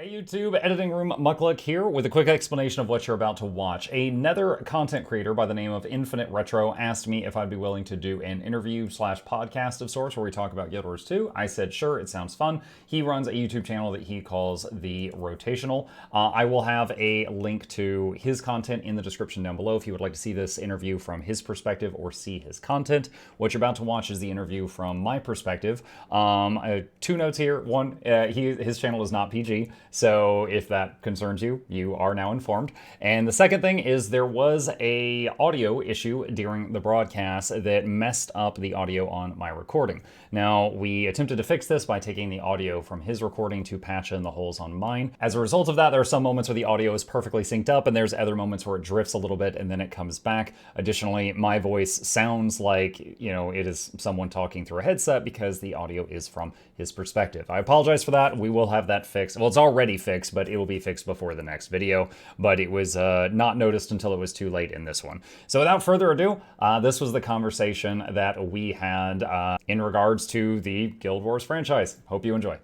Hey YouTube, Editing Room Muckluck here with a quick explanation of what you're about to watch. Another content creator by the name of InfiniteRetro asked me if I'd be willing to do an interview slash podcast of sorts where we talk about Guild Wars 2. I said sure, it sounds fun. He runs a YouTube channel that he calls The Rotational. I will have a link to his content in the description down below if you would like to see this interview from his perspective or see his content. What you're about to watch is the interview from my perspective. Two notes here. One, his channel is not PG. So if that concerns you, you are now informed. And the second thing is there was a audio issue during the broadcast that messed up the audio on my recording. Now, we attempted to fix this by taking the audio from his recording to patch in the holes on mine. As a result of that, there are some moments where the audio is perfectly synced up, and there's other moments where it drifts a little bit and then it comes back. Additionally, my voice sounds like, it is someone talking through a headset because the audio is from his perspective. I apologize for that. We will have that fixed. Well, it's already fixed, but it will be fixed before the next video. But it was not noticed until it was too late in this one. So without further ado, this was the conversation that we had in regards to the Guild Wars franchise. Hope you enjoy.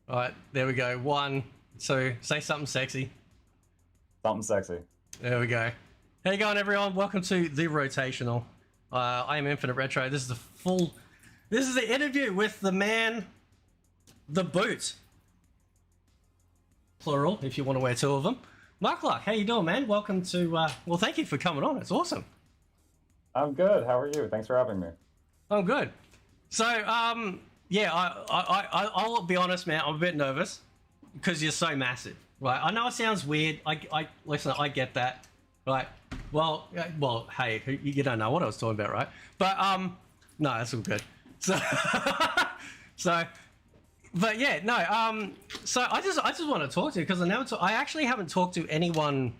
All right, there we go. One. So say something sexy. Something sexy. There we go. How you going, everyone? Welcome to The Rotational. I am InfiniteRetro. This is the interview with the man, the boot. Plural, if you want to wear two of them. Muckluck, how you doing, man? Welcome to, well, thank you for coming on. It's awesome. I'm good. How are you? Thanks for having me. I'm good. So, yeah, I'll be honest, man. I'm a bit nervous because you're so massive, right? I know it sounds weird. Listen, I get that, right? Well, hey, you don't know what I was talking about, right? But, no, that's all good. But yeah, no. So I just want to talk to you because I actually haven't talked to anyone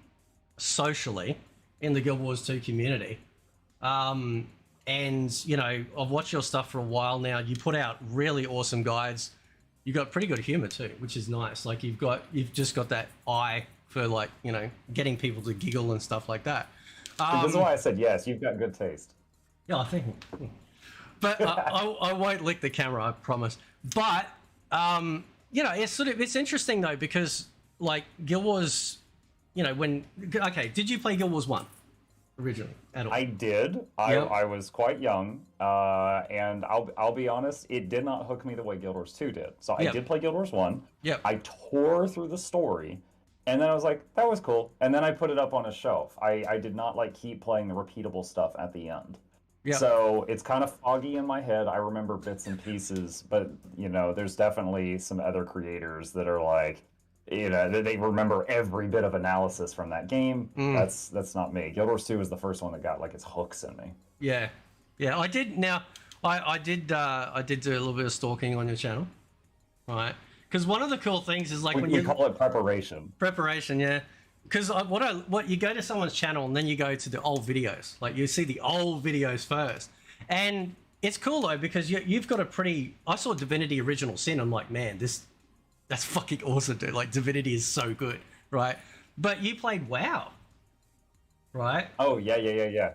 socially in the Guild Wars 2 community. And I've watched your stuff for a while now. You put out really awesome guides. You got pretty good humor too, which is nice. Like you've just got that eye for getting people to giggle and stuff like that. This is why I said yes. You've got good taste. Yeah, I think. But I won't lick the camera, I promise. But it's interesting though because Guild Wars, did you play Guild Wars 1 originally at all? I did. I was quite young, and I'll be honest, it did not hook me the way Guild Wars 2 did. So I did play Guild Wars 1. Yep. I tore through the story, and then I was like, that was cool. And then I put it up on a shelf. I did not keep playing the repeatable stuff at the end. Yep. So it's kind of foggy in my head. I remember bits and pieces, but there's definitely some other creators that are they remember every bit of analysis from that game. That's not me. Guild Wars 2 was the first one that got its hooks in me. Yeah, I did. Now I did do a little bit of stalking on your channel, right? Because one of the cool things is when you call it preparation. Preparation, yeah. Because what you go to someone's channel and then you go to the old videos. You see the old videos first, and it's cool though because you've got I saw Divinity Original Sin. I'm like, man, that's fucking awesome, dude. Divinity is so good, right? But you played WoW, right? Oh yeah.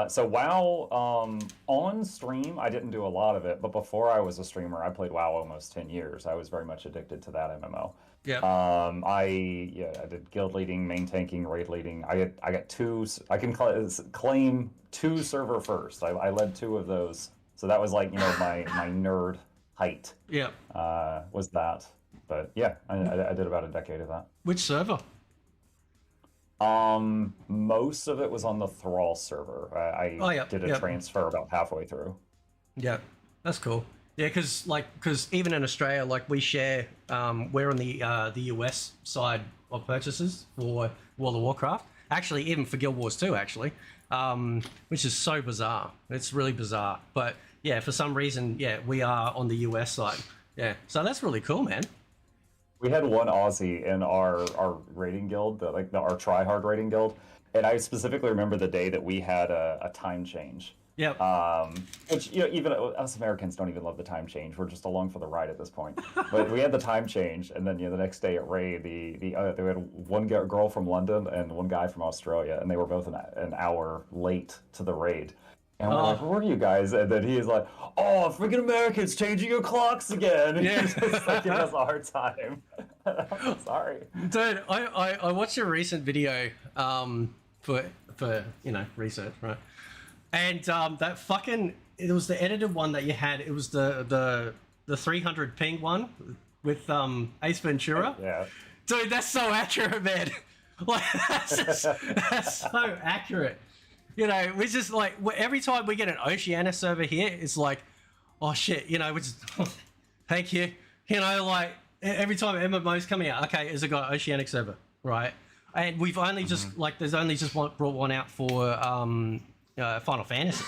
So WoW, on stream, I didn't do a lot of it, but before I was a streamer, I played WoW almost 10 years. I was very much addicted to that MMO. Yeah. I did guild leading, main tanking, raid leading. I got two. I can claim two server first. I led two of those. So that was my nerd height. Yeah. Was that? But yeah, I did about a decade of that. Which server? Most of it was on the Thrall server. I did a transfer about halfway through. Yeah, that's cool. Yeah, because even in Australia, we share, we're on the US side of purchases for World of Warcraft. Actually, even for Guild Wars 2, actually, which is so bizarre. It's really bizarre. But yeah, for some reason, we are on the US side. Yeah, so that's really cool, man. We had one Aussie in our raiding guild, our try-hard raiding guild, and I specifically remember the day that we had a time change. Yep. Which even us Americans don't even love the time change. We're just along for the ride at this point. But we had the time change, and then the next day at raid, they had one girl from London and one guy from Australia, and they were both an hour late to the raid. And we're like, where are you guys? And then he's like, oh, freaking Americans changing your clocks again. And he's just like giving us a hard time. I'm sorry. Dude, I watched a recent video for research, right? And that fucking, it was the edited one that you had. It was the 300 ping one with Ace Ventura. Yeah. Dude, that's so accurate, man. Like, that's so accurate. You know, we just like, every time we get an Oceania server here, it's like, oh shit, you know, we just, thank you. You know, like, every time MMO's coming out, okay, is it got an Oceanic server, right? And we've only just, like, there's only just brought one out for Final Fantasy,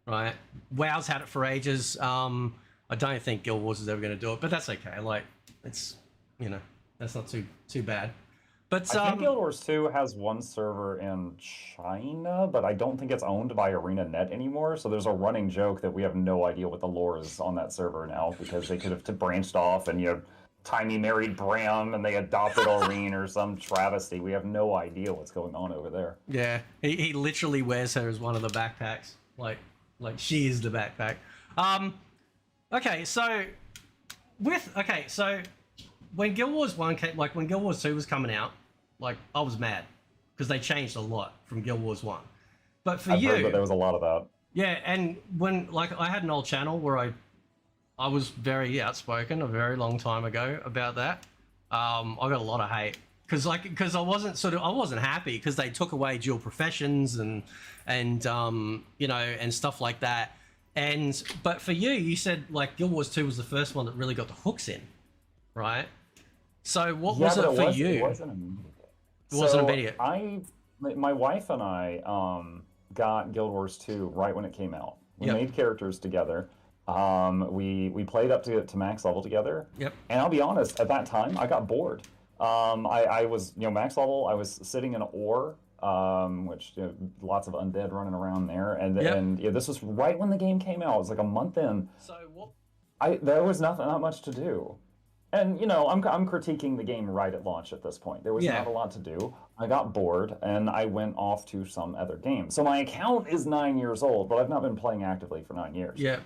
right? WoW's had it for ages. I don't think Guild Wars is ever going to do it, but that's okay. Like, it's, you know, that's not too bad. But I think Guild Wars 2 has one server in China, but I don't think it's owned by ArenaNet anymore. So there's a running joke that we have no idea what the lore is on that server now, because they could have branched off and, you know, Tiny married Bram and they adopted Aurene or some travesty. We have no idea what's going on over there. Yeah, he literally wears her as one of the backpacks. Like she is the backpack. Okay, so when Guild Wars 1 came, like when Guild Wars 2 was coming out, like I was mad because they changed a lot from Guild Wars 1. But for I've you, heard that there was a lot of that. Yeah, and when, like, I had an old channel where I was very outspoken a very long time ago about that. I got a lot of hate because I wasn't happy because they took away dual professions and you know, and stuff like that. But for you said like Guild Wars 2 was the first one that really got the hooks in, right? So what was it for you? It wasn't immediate. It wasn't immediate. My wife and I got Guild Wars 2 right when it came out. We made characters together. We played up to max level together. Yep. And I'll be honest, at that time, I got bored. I was, you know, max level. I was sitting in ore, which, you know, lots of undead running around there. And yeah, this was right when the game came out. It was like a month in. So what? There was not much to do. And, you know, I'm critiquing the game right at launch at this point. There was not a lot to do. I got bored, and I went off to some other game. So my account is 9 years old, but I've not been playing actively for 9 years. Yeah.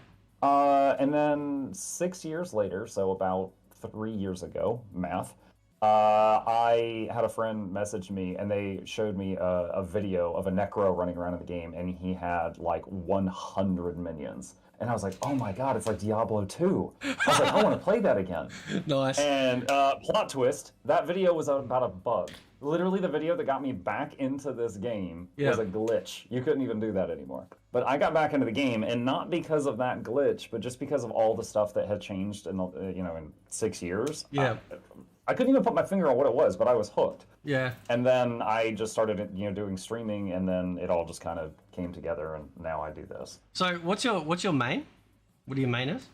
And then 6 years later, so about 3 years ago, math, I had a friend message me, and they showed me a video of a Necro running around in the game, and he had like 100 minions. And I was like, oh my god, it's like Diablo 2. I was like, I want to play that again. Nice. And plot twist, that video was about a bug. Literally the video that got me back into this game was a glitch. You couldn't even do that anymore. But I got back into the game, and not because of that glitch, but just because of all the stuff that had changed in, in 6 years. Yeah. I couldn't even put my finger on what it was, but I was hooked. Yeah. And then I just started, doing streaming, and then it all just kind of came together, and now I do this. So what's your main? What do your main is?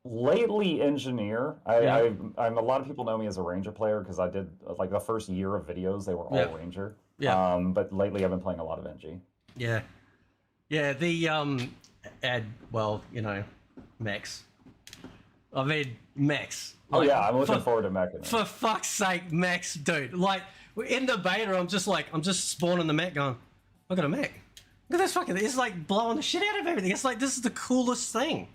Lately, engineer. I'm a lot of people know me as a ranger player because I did like the first year of videos they were all ranger. Yeah. But lately I've been playing a lot of NG. Yeah. Yeah. The mechs. I mean mechs. Like, oh yeah, I'm looking forward to mech. For fuck's sake, mechs, dude. Like in the beta, I'm just spawning the mech, going, I got a mech. Look at this fucking. It's like blowing the shit out of everything. It's like this is the coolest thing.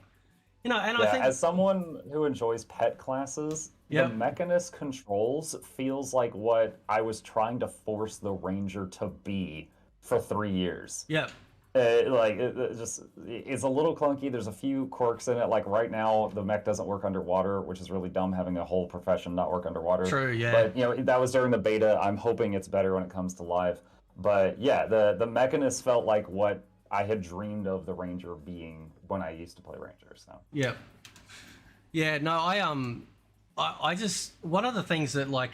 You know, and I think as someone who enjoys pet classes, the Mechanist controls feels like what I was trying to force the Ranger to be for 3 years. Yeah. It's a little clunky. There's a few quirks in it. Like right now, the mech doesn't work underwater, which is really dumb having a whole profession not work underwater. True, yeah. But that was during the beta. I'm hoping it's better when it comes to live. But yeah, the Mechanist felt like what I had dreamed of the Ranger being when I used to play Ranger. So yeah, no, I just, one of the things that like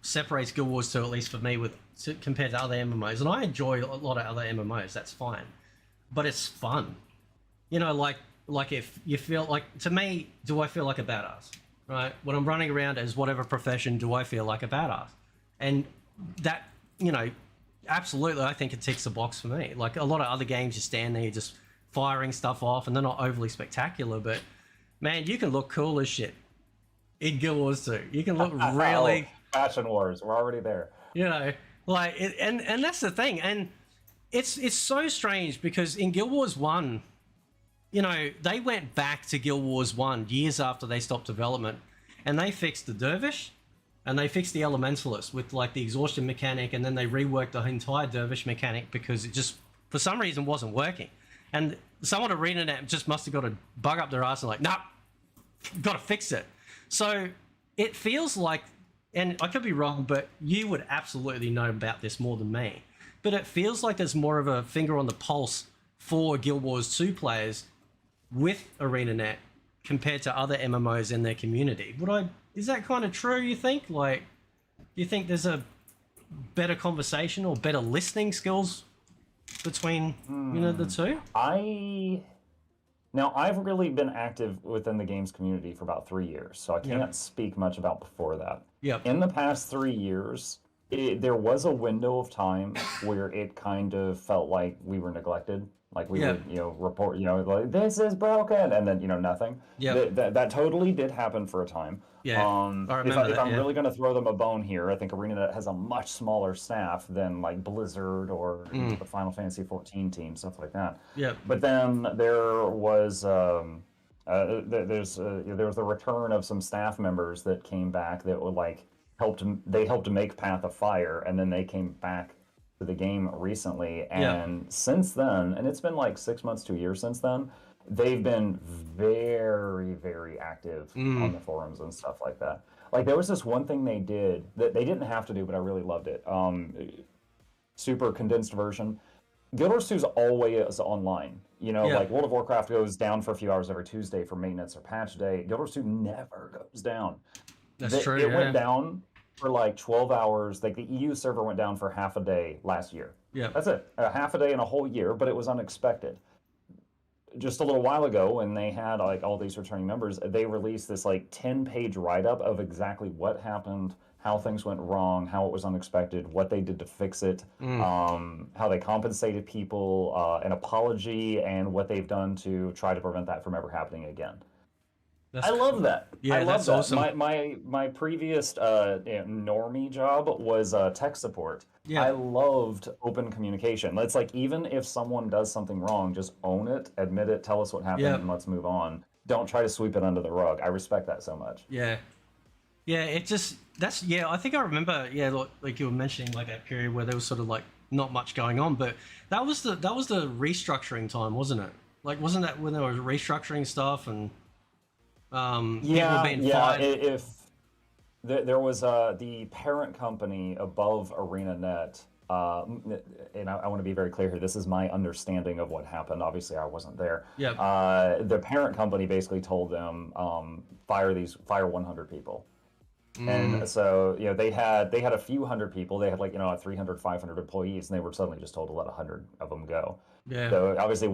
separates Guild Wars 2, at least for me, compared to other MMOs, and I enjoy a lot of other MMOs, that's fine, but it's fun. You know, like if you feel like, to me, do I feel like a badass, right? When I'm running around as whatever profession, do I feel like a badass? And that, absolutely, I think it ticks the box for me. Like a lot of other games, you stand there, you're just firing stuff off, and they're not overly spectacular, but man, you can look cool as shit in Guild Wars 2. You can look really... Fashion Wars, we're already there. And that's the thing. And it's so strange because in Guild Wars 1, you know, they went back to Guild Wars 1 years after they stopped development, and they fixed the Dervish, and they fixed the Elementalist with like the exhaustion mechanic, and then they reworked the entire Dervish mechanic because it just, for some reason, wasn't working. And someone at ArenaNet just must have got a bug up their ass and like, nah, got to fix it. So it feels like, and I could be wrong, but you would absolutely know about this more than me, but it feels like there's more of a finger on the pulse for Guild Wars 2 players with ArenaNet compared to other MMOs in their community. Is that kind of true, you think? Like, do you think there's a better conversation or better listening skills between, you know, the two? Now, I've really been active within the games community for about 3 years, so I can't speak much about before that. Yep. In the past 3 years, there was a window of time where it kind of felt like we were neglected. Like we would, you know, report, you know, like, this is broken, and then, you know, nothing. Yeah. That totally did happen for a time. Yeah, I remember if I'm really going to throw them a bone here, I think ArenaNet has a much smaller staff than like Blizzard or the Final Fantasy 14 team, stuff like that. Yeah. But then there was there was the return of some staff members that came back that would like helped to make Path of Fire, and then they came back to the game recently, and since then, and it's been like 6 months to a year since then, they've been very, very active on the forums and stuff like that. Like there was this one thing they did that they didn't have to do, but I really loved it. Super condensed version. Guild Wars 2 is always online. You know, like World of Warcraft goes down for a few hours every Tuesday for maintenance or patch day. Guild Wars 2 never goes down. That's true. It went down for like 12 hours. Like the EU server went down for half a day last year. Yeah. That's it. A half a day in a whole year, but it was unexpected. Just a little while ago, when they had like all these returning members, they released this like 10-page write-up of exactly what happened, how things went wrong, how it was unexpected, what they did to fix it, how they compensated people, an apology, and what they've done to try to prevent that from ever happening again. I love that. Yeah, I love that's that. awesome. My previous normie job was tech support. Yeah. I loved open communication. It's like, even if someone does something wrong, just own it, admit it, tell us what happened, and let's move on. Don't try to sweep it under the rug. I respect that so much. Yeah. Yeah, it just, I think I remember, like you were mentioning, like that period where there was sort of like not much going on, but that was the restructuring time, wasn't it? Like, wasn't that when they were restructuring stuff and people were being fired? If there was the parent company above ArenaNet, and I want to be very clear here, this is my understanding of what happened. Obviously, I wasn't there. Yeah. The parent company basically told them, fire 100 people. And so, you know, they had a few hundred people. They had like, you know, 300, 500 employees, and they were suddenly just told to let 100 of them go. Yeah. So obviously,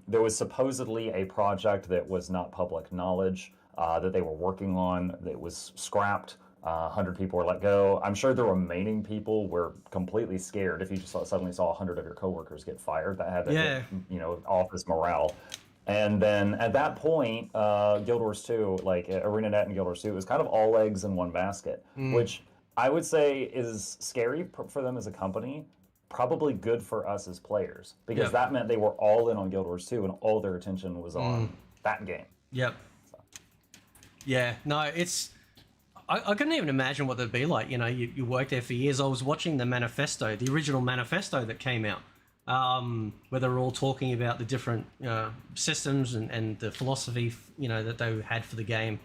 there was supposedly a project that was not public knowledge that they were working on that was scrapped. 100 people were let go. I'm sure the remaining people were completely scared if you just suddenly saw 100 of your coworkers get fired. That had to hit, you know, office morale. And then at that point, Guild Wars 2, like ArenaNet and Guild Wars 2, it was kind of all eggs in one basket, which I would say is scary for them as a company, probably good for us as players, because that meant they were all in on Guild Wars 2 and all their attention was on that game. Yep. So. Yeah, no, it's... I couldn't even imagine what it'd be like. You know, you worked there for years. I was watching the manifesto, the original manifesto that came out, where they were all talking about the different systems and the philosophy, you know, that they had for the game.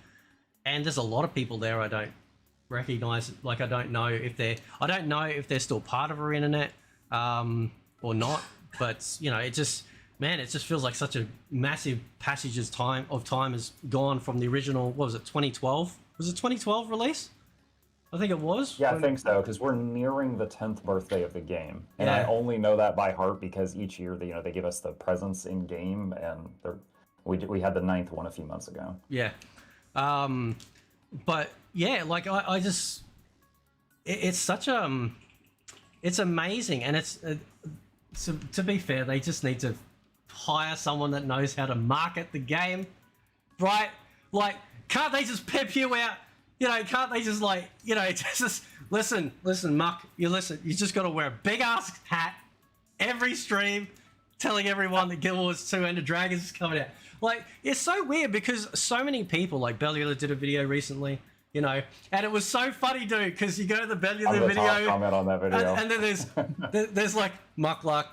And there's a lot of people there I don't recognize. Like, I don't know if they're still part of ArenaNet or not. But you know, it just feels like such a massive passage of time has gone from the original. What was it, 2012? Was it 2012 release? I think it was. Yeah, I think so, because we're nearing the 10th birthday of the game, and I only know that by heart because each year they give us the presents in game, and we had the 9th one a few months ago. Yeah, but yeah, like I just it's such it's amazing, and it's to be fair, they just need to hire someone that knows how to market the game, right? Like, can't they just pep you out? You know, can't they just listen, Muck, you just got to wear a big ass hat every stream telling everyone that Guild Wars 2 Ender Dragons is coming out. Like, it's so weird because so many people, like Bellular did a video recently, you know, and it was so funny, dude, because you go to the Bellular video. Comment on that video. And then there's like Muckluck,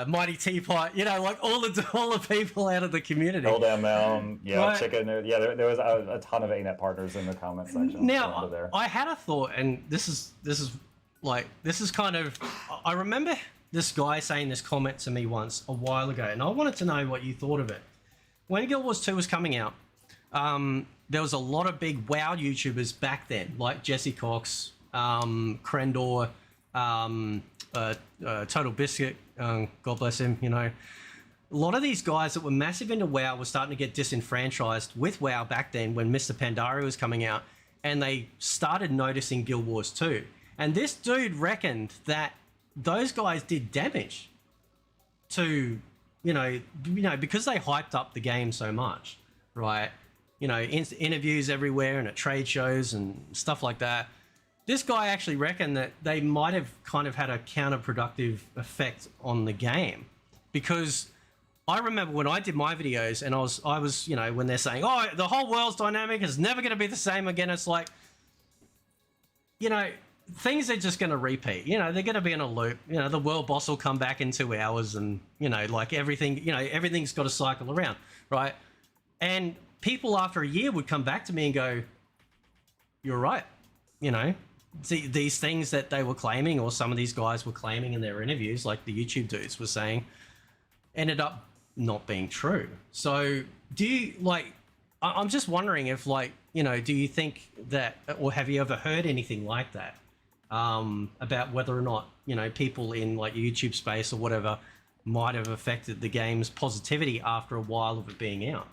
Mighty Teapot, you know, like all the people out of the community. Old ML, yeah, Right. Chicken. Yeah, there was a ton of ANET partners in the comment section. Now, there. I had a thought, and this is kind of. I remember this guy saying this comment to me once a while ago, and I wanted to know what you thought of it. When Guild Wars 2 was coming out, there was a lot of big WoW YouTubers back then, like Jesse Cox, Krendor, Total Biscuit, God bless him, you know. A lot of these guys that were massive into WoW were starting to get disenfranchised with WoW back then when Mr. Pandaria was coming out, and they started noticing Guild Wars 2. And this dude reckoned that those guys did damage to, you know, because they hyped up the game so much, right? You know, interviews everywhere and at trade shows and stuff like that. This guy actually reckoned that they might have kind of had a counterproductive effect on the game, because I remember when I did my videos and I was, you know, when they're saying, oh, the whole world's dynamic is never going to be the same again. It's like, you know, things are just going to repeat. You know, they're going to be in a loop. You know, the world boss will come back in 2 hours and, you know, like everything, you know, everything's got to cycle around, right? And people after a year would come back to me and go, you're right. You know, these things that they were claiming, or some of these guys were claiming in their interviews, like the YouTube dudes were saying, ended up not being true. So do you, like, I'm just wondering if, like, you know, do you think that, or have you ever heard anything like that? About whether or not, you know, people in like YouTube space or whatever might have affected the game's positivity after a while of it being out.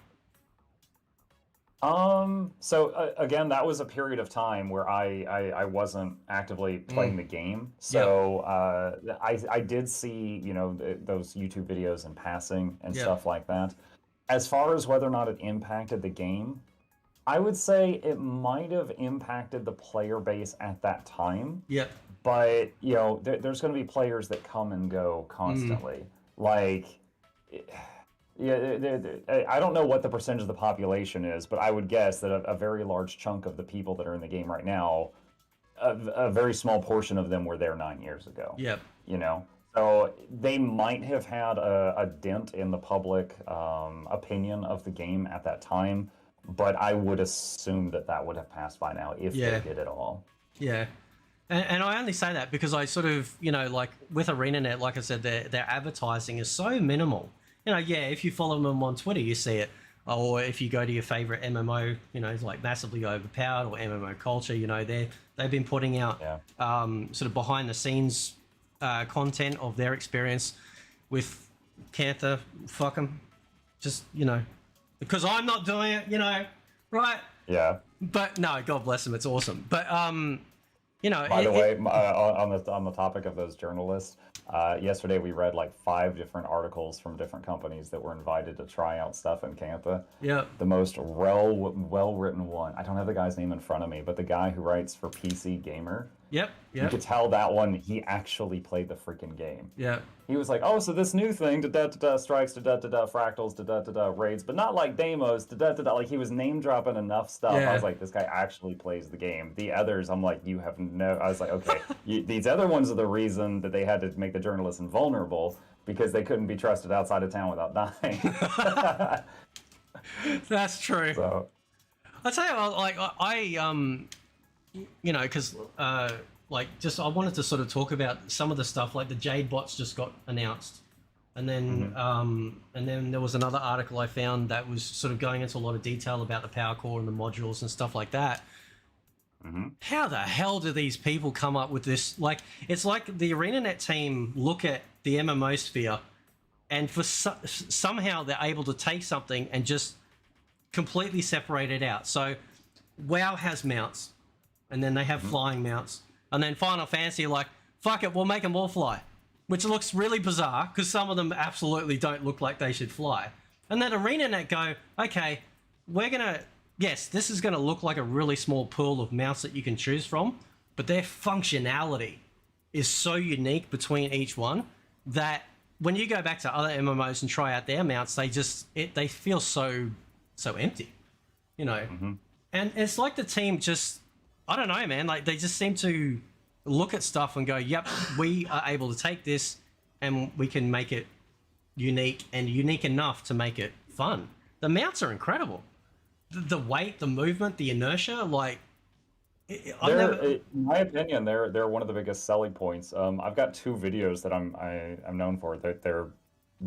So again, that was a period of time where I wasn't actively playing the game. So I did see, you know, those YouTube videos in passing and stuff like that. As far as whether or not it impacted the game, I would say it might have impacted the player base at that time. Yep. But, you know, there's going to be players that come and go constantly. Like, yeah, I don't know what the percentage of the population is, but I would guess that a very large chunk of the people that are in the game right now, a very small portion of them were there 9 years ago. Yep. You know? So they might have had a dent in the public opinion of the game at that time. But I would assume that would have passed by now if they did at all. Yeah. And I only say that because I sort of, you know, like with ArenaNet, like I said, their advertising is so minimal. You know, yeah, if you follow them on Twitter, you see it. Or if you go to your favorite MMO, you know, like Massively Overpowered or MMO Culture, you know, they've been putting out sort of behind the scenes content of their experience with Cantha. Fuck them. Just, you know, because I'm not doing it, you know, right? Yeah. But no, God bless them, it's awesome. But you know. By the way, on the topic of those journalists, yesterday we read like 5 different articles from different companies that were invited to try out stuff in Cantha. Yeah. The most well written one. I don't have the guy's name in front of me, but the guy who writes for PC Gamer. Yep. You could tell that one he actually played the freaking game. Yeah. He was like, oh, so this new thing, strikes, fractals, raids, but not like demos, like he was name dropping enough stuff. Yeah. I was like, this guy actually plays the game. The others, I'm like, you have no. I was like, okay, these other ones are the reason that they had to make the journalists invulnerable because they couldn't be trusted outside of town without dying. That's true. So. I'll tell you what, like you know, because like just I wanted to sort of talk about some of the stuff, like the Jade bots just got announced, and then there was another article I found that was sort of going into a lot of detail about the power core and the modules and stuff like that. How the hell do these people come up with this? Like, it's like the ArenaNet team look at the MMO sphere, and for somehow they're able to take something and just completely separate it out. So WoW has mounts, and then they have flying mounts, and then Final Fantasy are like, fuck it, we'll make them all fly, which looks really bizarre because some of them absolutely don't look like they should fly. And then ArenaNet go, okay, we're gonna, yes, this is gonna look like a really small pool of mounts that you can choose from, but their functionality is so unique between each one. that when you go back to other MMOs and try out their mounts, they feel so empty, you know. And it's like the team just, I don't know, man. Like they just seem to look at stuff and go, "Yep, we are able to take this and we can make it unique and unique enough to make it fun." The mounts are incredible. The weight, the movement, the inertia, like. In my opinion, they're one of the biggest selling points. I've got two videos that I'm known for. They're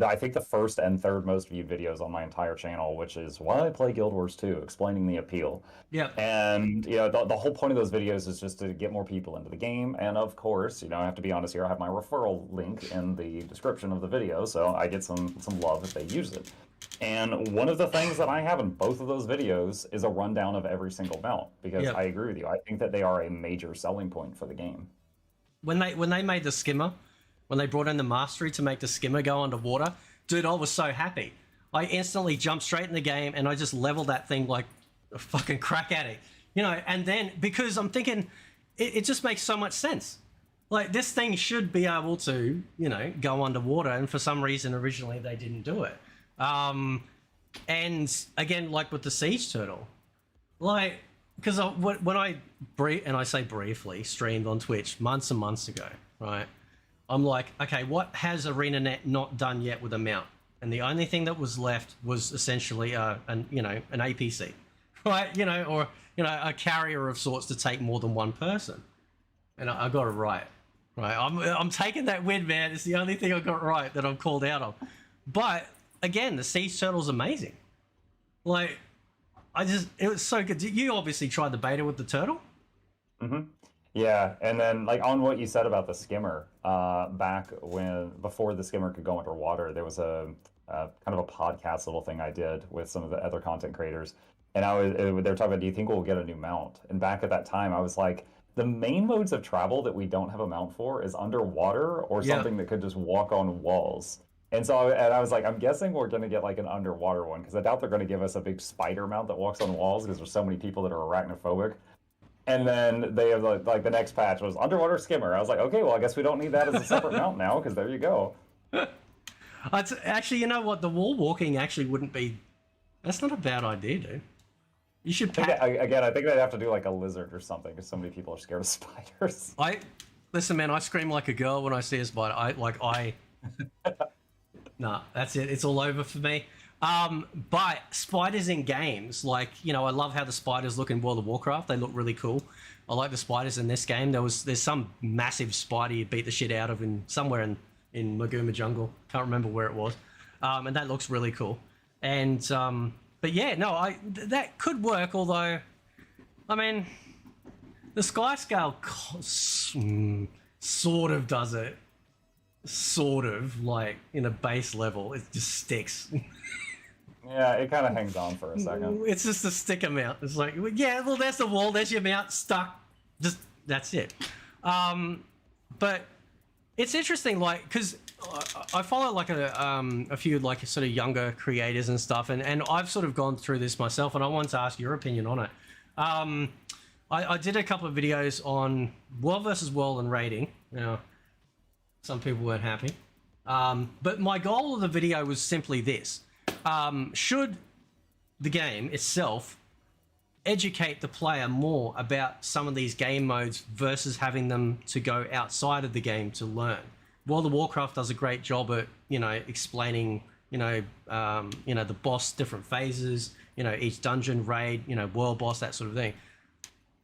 I think the first and third most viewed videos on my entire channel, which is why I play Guild Wars 2, explaining the appeal. Yeah. And you know, the whole point of those videos is just to get more people into the game. And of course, you know, I have to be honest here, I have my referral link in the description of the video, so I get some love if they use it. And one of the things that I have in both of those videos is a rundown of every single mount, because I agree with you. I think that they are a major selling point for the game. When they made the skimmer, when they brought in the mastery to make the skimmer go underwater, dude, I was so happy. I instantly jumped straight in the game and I just leveled that thing like a fucking crack addict. You know, and then because I'm thinking it just makes so much sense. Like this thing should be able to, you know, go underwater, and for some reason originally they didn't do it. And again, like with the siege turtle, like, because when I say briefly streamed on Twitch months and months ago, right? I'm like, okay, what has ArenaNet not done yet with a mount? And the only thing that was left was essentially an APC, right? You know, or you know, a carrier of sorts to take more than one person. And I got it right. I'm taking that win, man. It's the only thing I got right that I'm called out on. But again, the siege turtle's amazing. Like, it was so good. You obviously tried the beta with the turtle. Yeah, and then like on what you said about the skimmer, before the skimmer could go underwater, there was a kind of a podcast little thing I did with some of the other content creators, and they were talking about, do you think we'll get a new mount? And back at that time, I was like, the main modes of travel that we don't have a mount for is underwater or something that could just walk on walls. And so, I was like, I'm guessing we're going to get like an underwater one, because I doubt they're going to give us a big spider mount that walks on walls, because there's so many people that are arachnophobic. And then they have like the next patch was underwater skimmer. I was like, okay, well, I guess we don't need that as a separate mount now, because there you go. Actually, you know what? The wall walking actually wouldn't be. That's not a bad idea, dude. You should. Again, I think they'd have to do like a lizard or something, because so many people are scared of spiders. Listen, man. I scream like a girl when I see a spider. Nah, that's it. It's all over for me. But spiders in games, like, you know, I love how the spiders look in World of Warcraft. They look really cool. I like the spiders in this game. There's some massive spider you beat the shit out of somewhere in Maguma Jungle. Can't remember where it was. And that looks really cool. And but yeah, no, that could work. Although, I mean, the sky scale sort of does it. Sort of, like in a base level, it just sticks. Yeah, it kind of hangs on for a second. It's just a sticker mount. It's like, yeah, well, there's the wall, there's your mount, stuck. Just, that's it. But it's interesting, like, because I follow like a few like sort of younger creators and stuff, and I've sort of gone through this myself, and I wanted to ask your opinion on it. I did a couple of videos on World versus World and raiding. You know, some people weren't happy. But my goal of the video was simply this. Should the game itself educate the player more about some of these game modes versus having them to go outside of the game to learn? World of Warcraft does a great job at, you know, explaining, the boss, different phases, each dungeon, raid, world boss, that sort of thing.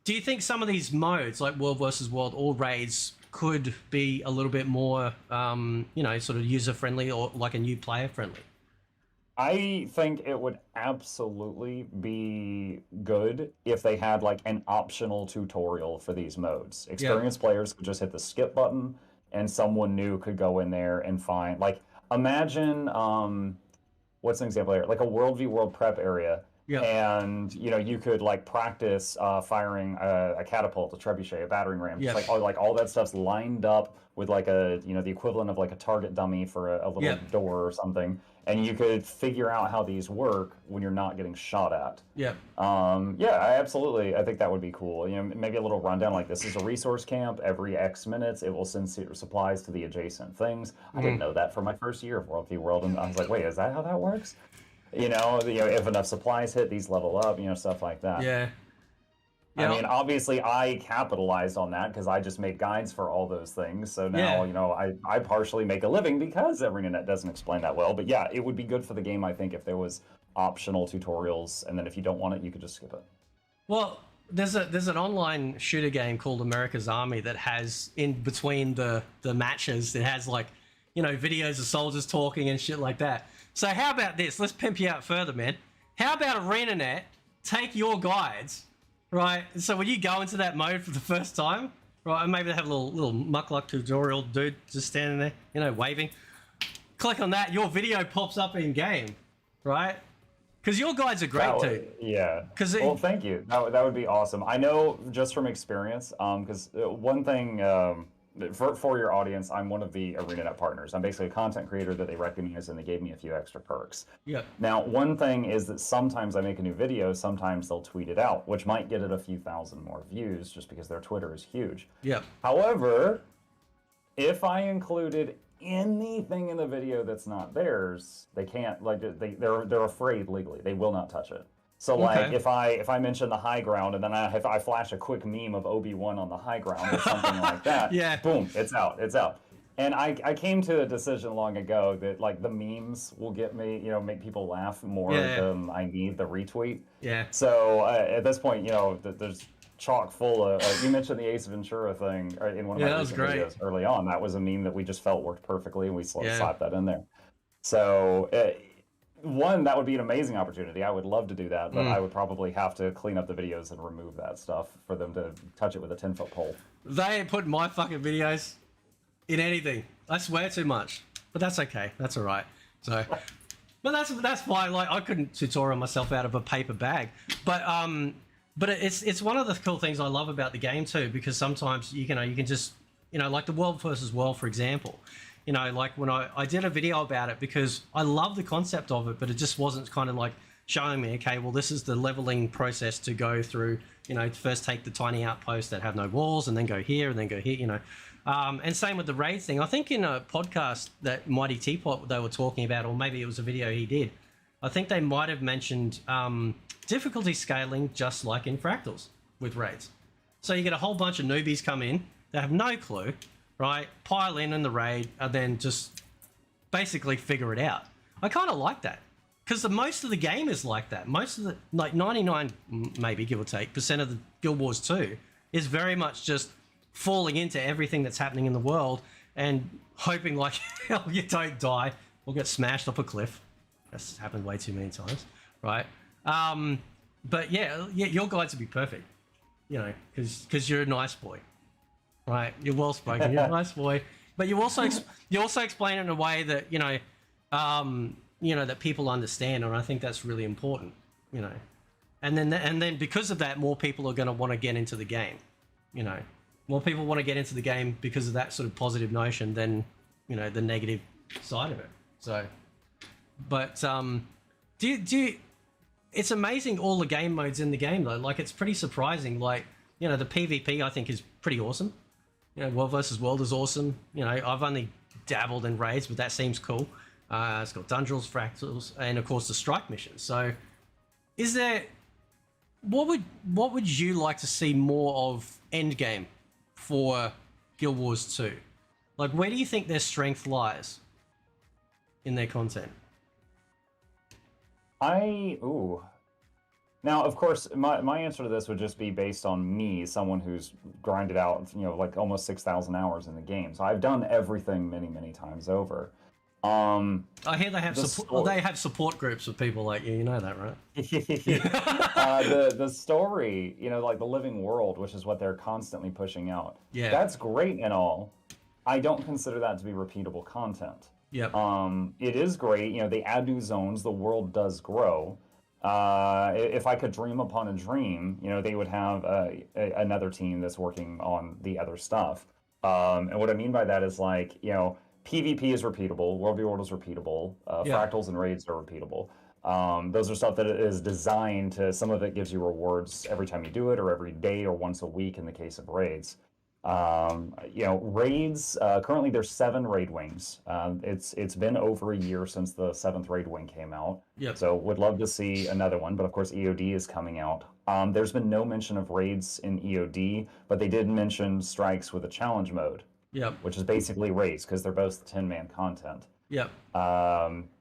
Do you think some of these modes, like World versus World or raids, could be a little bit more, sort of user-friendly or like a new player-friendly? I think it would absolutely be good if they had like an optional tutorial for these modes. Experienced players could just hit the skip button and someone new could go in there and find, like, imagine, what's an example here? Like a World v World prep area. Yeah. And, you could like practice firing a catapult, a trebuchet, a battering ram. Yes. Like all that stuff's lined up with like a, the equivalent of like a target dummy for a little door or something. and you could figure out how these work when you're not getting shot at. Yeah. Yeah, I think that would be cool. You know, maybe a little rundown like this is a resource camp. Every X minutes, it will send supplies to the adjacent things. I didn't know that for my first year of World v World, and I was like, wait, is that how that works? If enough supplies hit, these level up. Stuff like that. Yeah. I mean, obviously, I capitalized on that because I just made guides for all those things. So now, I partially make a living because ArenaNet doesn't explain that well. But yeah, it would be good for the game, I think, if there was optional tutorials, and then if you don't want it, you could just skip it. Well, there's an online shooter game called America's Army that has, in between the matches, it has like, videos of soldiers talking and shit like that. So how about this? Let's pimp you out further, man. How about ArenaNet take your guides, right? So when you go into that mode for the first time, right, and maybe they have a little muckluck tutorial dude just standing there, waving. Click on that, your video pops up in game, right? Because your guides are great too. Yeah. Well, thank you. That would be awesome. I know just from experience, because one thing for your audience, I'm one of the ArenaNet partners. I'm basically a content creator that they recognize, and they gave me a few extra perks. Yeah. Now, one thing is that sometimes I make a new video, sometimes they'll tweet it out, which might get it a few thousand more views just because their Twitter is huge. Yeah. However, if I included anything in the video that's not theirs, they can't, they're afraid legally. They will not touch it. So if I mention the high ground and then if I flash a quick meme of Obi-Wan on the high ground or something like that, boom, it's out. And I came to a decision long ago that the memes will get me, make people laugh more than I need the retweet. Yeah. So at this point, there's chock full of, you mentioned the Ace Ventura thing in one of my recent videos early on. That was a meme that we just felt worked perfectly, and we slapped that in there. So one, that would be an amazing opportunity. I would love to do that, but I would probably have to clean up the videos and remove that stuff for them to touch it with a 10-foot pole. They ain't putting my fucking videos in anything. I swear too much, but that's okay. That's all right. So, but that's why I couldn't tutorial myself out of a paper bag. But it's one of the cool things I love about the game too, because sometimes you can just like the World versus World, for example. Like when I did a video about it because I love the concept of it, but it just wasn't kind of showing me, okay, well, this is the leveling process to go through, to first take the tiny outposts that have no walls and then go here and then go here, and same with the raid thing. I think in a podcast that Mighty Teapot they were talking about, or maybe it was a video he did, I think they might have mentioned difficulty scaling just like in Fractals with raids. So you get a whole bunch of newbies come in, they have no clue, right? Pile in the raid and then just basically figure it out. I kind of like that because most of the game is like that. Most of the 99, maybe give or take, % of the Guild Wars 2 is very much just falling into everything that's happening in the world and hoping hell you don't die or get smashed off a cliff. That's happened way too many times, right? But yeah, your guides would be perfect, because you're a nice boy. Right, you're well spoken. You're a nice boy, but you also explain it in a way that that people understand, and I think that's really important. And then because of that, more people are going to want to get into the game. More people want to get into the game because of that sort of positive notion than the negative side of it. So, but do you? It's amazing all the game modes in the game though. It's pretty surprising. The PvP I think is pretty awesome. World versus World is awesome. I've only dabbled in raids, but that seems cool. It's got Dundrils, Fractals, and of course the strike missions. So, what would you like to see more of endgame for Guild Wars 2? Where do you think their strength lies in their content? Now, of course, my answer to this would just be based on me, someone who's grinded out, almost 6,000 hours in the game. So I've done everything many, many times over. I hear they have they have support groups with people like you. You know that, right? The story, the living world, which is what they're constantly pushing out. Yeah, that's great and all. I don't consider that to be repeatable content. Yep. It is great. They add new zones. The world does grow. If I could dream upon a dream, they would have another team that's working on the other stuff. And what I mean by that is PvP is repeatable. World v World is repeatable. Fractals and raids are repeatable. Those are stuff that is designed to. Some of it gives you rewards every time you do it, or every day, or once a week in the case of raids. Raids. Currently, there's 7 raid wings. It's been over a year since the 7th raid wing came out. Yep. So would love to see another one, but of course EOD is coming out. There's been no mention of raids in EOD, but they did mention strikes with a challenge mode. Yep. Which is basically raids because they're both 10-man content. Yep.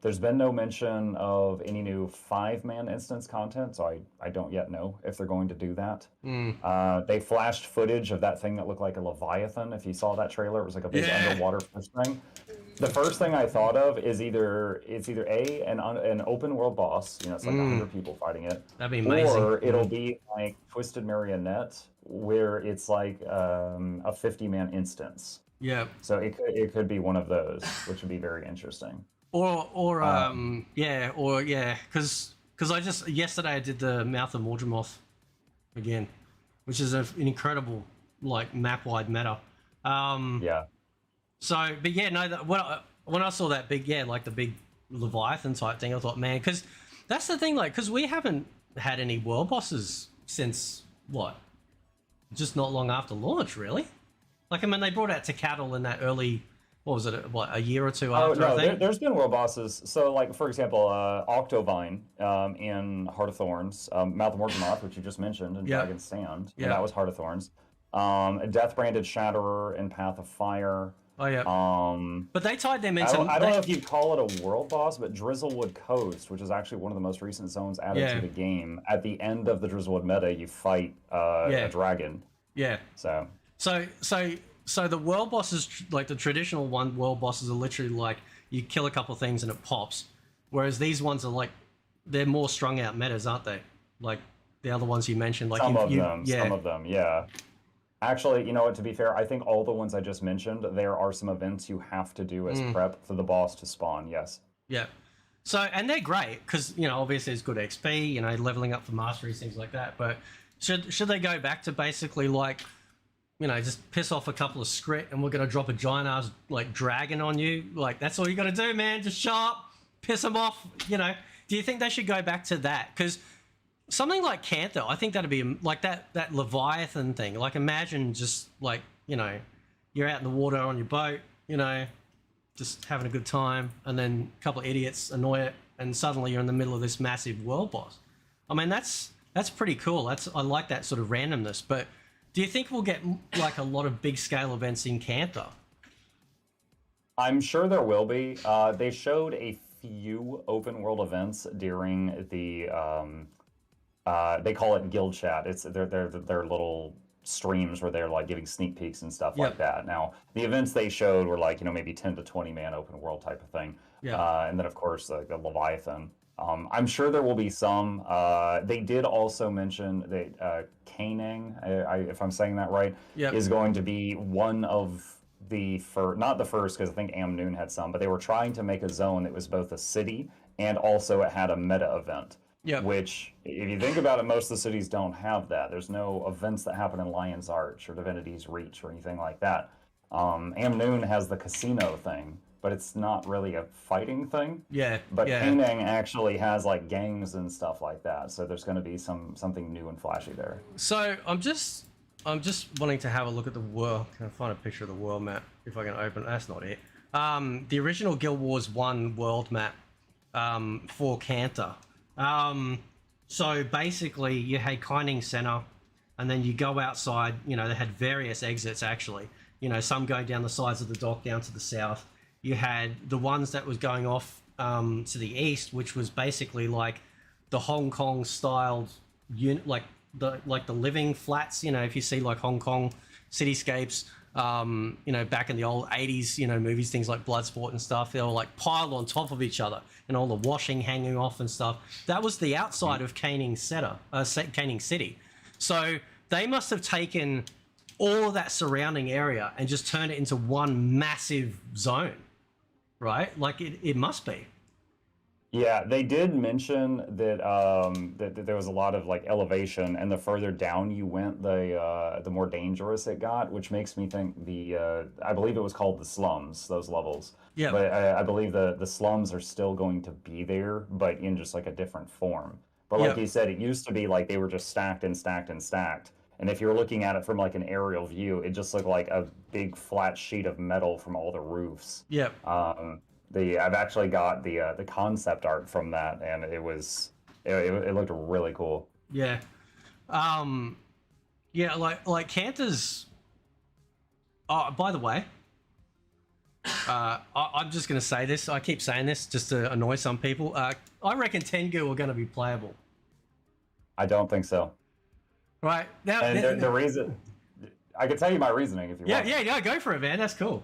There's been no mention of any new 5-man instance content, so I don't yet know if they're going to do that. They flashed footage of that thing that looked like a Leviathan. If you saw that trailer, it was like a big underwater fish thing. The first thing I thought of is either an open world boss, it's like 100 people fighting it. That'd be amazing. Or it'll be like Twisted Marionette, where it's like a 50-man instance. Yeah. So it could be one of those, which would be very interesting. Because yesterday I did the Mouth of Mordremoth again, which is an incredible like map wide meta. Yeah. So, but yeah, no, when I saw that big, like the big Leviathan type thing, I thought, man, because that's the thing, like, because we haven't had any world bosses since just not long after launch, really. Like, I mean, they brought out Tekatl in that early, a year or two after, I think? There's been world bosses. So, like, for example, Octovine in Heart of Thorns, Mouth of Morganoth, which you just mentioned, in Dragon's Stand, and that was Heart of Thorns. Death Branded Shatterer in Path of Fire. Oh, yeah. But they tied them into... I don't know if you'd call it a world boss, but Drizzlewood Coast, which is actually one of the most recent zones added to the game. At the end of the Drizzlewood meta, you fight a dragon. Yeah. So the world bosses, like the traditional world bosses, are literally like you kill a couple things and it pops, whereas these ones are like they're more strung out metas, aren't they? Like the other ones you mentioned, like some of them, yeah. Actually, you know what? To be fair, I think all the ones I just mentioned, there are some events you have to do as prep for the boss to spawn. Yes. Yeah. So and they're great because obviously it's good XP, leveling up for masteries, things like that. But should they go back to basically like just piss off a couple of script and we're going to drop a giant ass like dragon on you. Like that's all you got to do, man. Just show up, piss them off. Do you think they should go back to that? Because something like Cantha, I think that'd be like that Leviathan thing. Like imagine just like, you're out in the water on your boat, just having a good time. And then a couple of idiots annoy it. And suddenly you're in the middle of this massive world boss. I mean, that's pretty cool. I like that sort of randomness, but do you think we'll get like a lot of big scale events in Cantha? I'm sure there will be. They showed a few open world events during the they call it guild chat. It's their little streams where they're like giving sneak peeks and stuff like that. Now the events they showed were like maybe 10 to 20 man open world type of thing. And then of course the Leviathan. I'm sure there will be some. They did also mention that Canang, if I'm saying that right, is going to be one of the first, not the first, because I think Amnoon had some, but they were trying to make a zone that was both a city and also it had a meta event. Which, if you think about it, most of the cities don't have that. There's no events that happen in Lion's Arch or Divinity's Reach or anything like that. Amnoon has the casino thing, but it's not really a fighting thing. But Canang actually has like gangs and stuff like that. So there's going to be something new and flashy there. So I'm just wanting to have a look at the world. Can I find a picture of the world map if I can open it? That's not it. The original Guild Wars 1 world map for Cantha. So basically you had Kaining Center and then you go outside, they had various exits actually, some going down the sides of the dock down to the south. You had the ones that was going off to the east, which was basically like the Hong Kong styled like the living flats, if you see like Hong Kong cityscapes, back in the old 80s, movies, things like Bloodsport and stuff, they were like piled on top of each other and all the washing hanging off and stuff. That was the outside of Canning City. So they must have taken all of that surrounding area and just turned it into one massive zone, right? Like it must be. Yeah, they did mention that that there was a lot of like elevation, and the further down you went, the more dangerous it got, which makes me think I believe it was called the slums, those levels. Yep. But I believe the slums are still going to be there, but in just like a different form. But like Yep. you said, it used to be like they were just stacked and stacked and stacked. And if you're looking at it from like an aerial view, it just looked like a big flat sheet of metal from all the roofs. Yep. The I've actually got the concept art from that, and it looked really cool. Yeah. Um, yeah, like Cantha's. Oh, by the way, I'm just gonna say this. I keep saying this just to annoy some people. I reckon Tengu are gonna be playable. I don't think so. Right now, And the reason I can tell you my reasoning if you yeah, want. yeah, go for it, man. That's cool.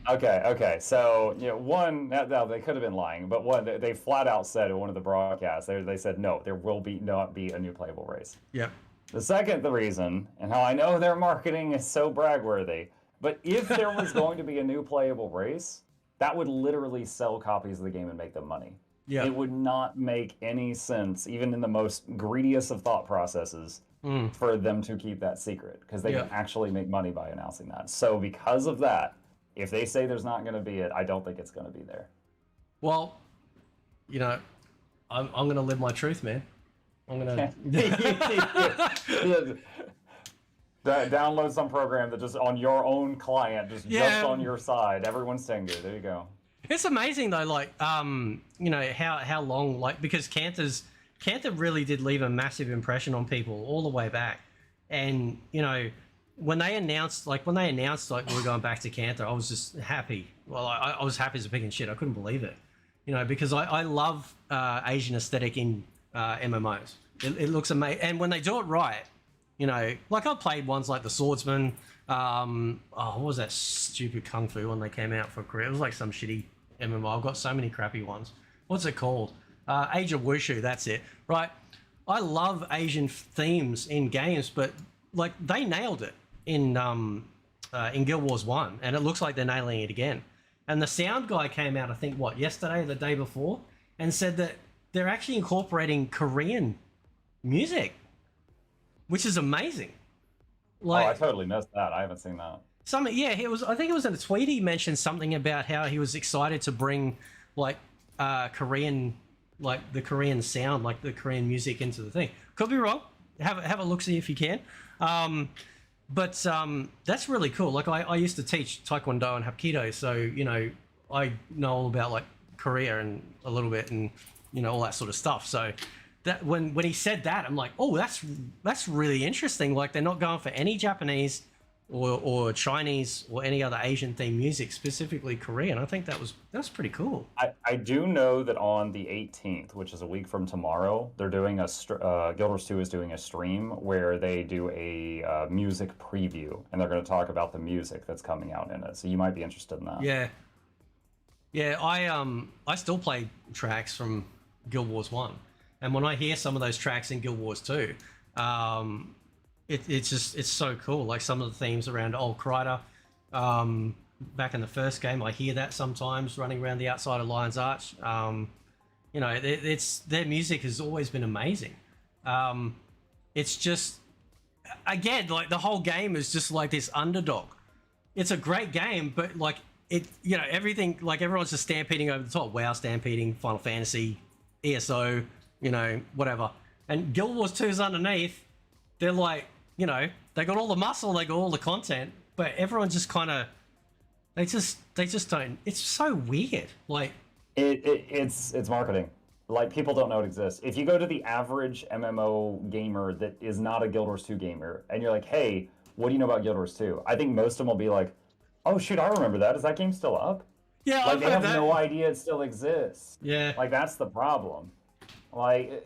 Okay. So, one, now they could have been lying, but one, they flat out said in one of the broadcasts, they said, no, there will not be a new playable race. Yep. The reason, and how I know their marketing is so bragworthy, but if there was going to be a new playable race, that would literally sell copies of the game and make them money. Yeah. It would not make any sense, even in the most greediest of thought processes, for them to keep that secret, because they Yeah. can actually make money by announcing that. So because of that, if they say there's not going to be it, I don't think it's going to be there. Well, I'm gonna live my truth, man. I'm gonna. Download some program that just on your own client, just on your side. Everyone's Tengu. There you go. It's amazing though, like how long, like, because Cantha really did leave a massive impression on people all the way back, and when they announced like we were going back to Cantha, I was just happy. Well, I was happy as a pig and shit. I couldn't believe it, because I love Asian aesthetic in MMOs. It looks amazing, and when they do it right, like I played ones like the Swordsman. What was that stupid Kung Fu when they came out for Korea? It was like some shitty MMO. I've got so many crappy ones. What's it called? Age of Wushu. That's it. Right. I love Asian themes in games, but like they nailed it in Guild Wars 1, and it looks like they're nailing it again. And the sound guy came out, I think, yesterday or the day before, and said that they're actually incorporating Korean music, which is amazing. Like, I totally missed that. I haven't seen that. I think it was in a tweet. He mentioned something about how he was excited to bring like Korean, like the Korean sound, like the Korean music into the thing. Could be wrong. Have a look, see if you can. But that's really cool. Like I used to teach Taekwondo and Hapkido, so I know all about like Korea and a little bit, and all that sort of stuff. So that when he said that, I'm like, oh, that's really interesting. Like they're not going for any Japanese or Chinese or any other Asian themed music, specifically Korean. I think that's pretty cool. I do know that on the 18th, which is a week from tomorrow, they're doing Guild Wars 2 is doing a stream where they do a music preview, and they're going to talk about the music that's coming out in it. So you might be interested in that. Yeah. I still play tracks from Guild Wars 1, and when I hear some of those tracks in Guild Wars 2, it's so cool. Like some of the themes around Old Kreider, back in the first game, I hear that sometimes running around the outside of Lion's Arch. It's their music has always been amazing. It's just, again, like the whole game is just like this underdog. It's a great game, but like everything, like everyone's just stampeding over the top. WoW stampeding, Final Fantasy, ESO, whatever. And Guild Wars 2 is underneath. They're like, they got all the muscle, they got all the content, but everyone just kind of, they just don't. It's so weird. Like it's marketing. Like people don't know it exists. If you go to the average MMO gamer that is not a Guild Wars 2 gamer, and you're like, hey, what do you know about Guild Wars 2? I think most of them will be like, oh shoot, I remember that. Is that game still up? Yeah, like they have no idea it still exists. Yeah, like that's the problem. Like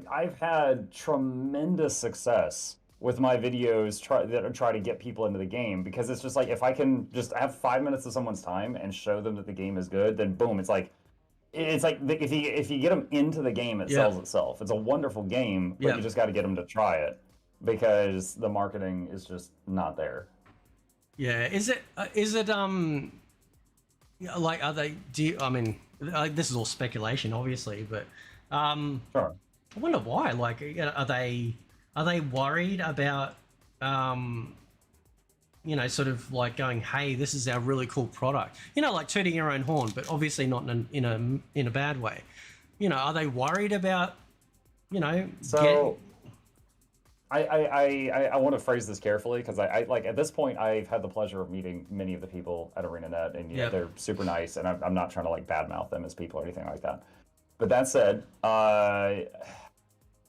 I've had tremendous success with my videos that try to get people into the game, because it's just like if I can just have 5 minutes of someone's time and show them that the game is good, then boom, it's like if you get them into the game, it sells itself. It's a wonderful game, but you just got to get them to try it, because the marketing is just not there. Yeah, is it like, are they? Do you? I mean, this is all speculation, obviously, but Sure. I wonder why. Like, are they worried about sort of like going, hey, this is our really cool product, like tooting your own horn, but obviously not in a bad way. Are they worried about, So I want to phrase this carefully because I like at this point I've had the pleasure of meeting many of the people at ArenaNet, and Yep. they're super nice, and I'm not trying to like badmouth them as people or anything like that. But that said,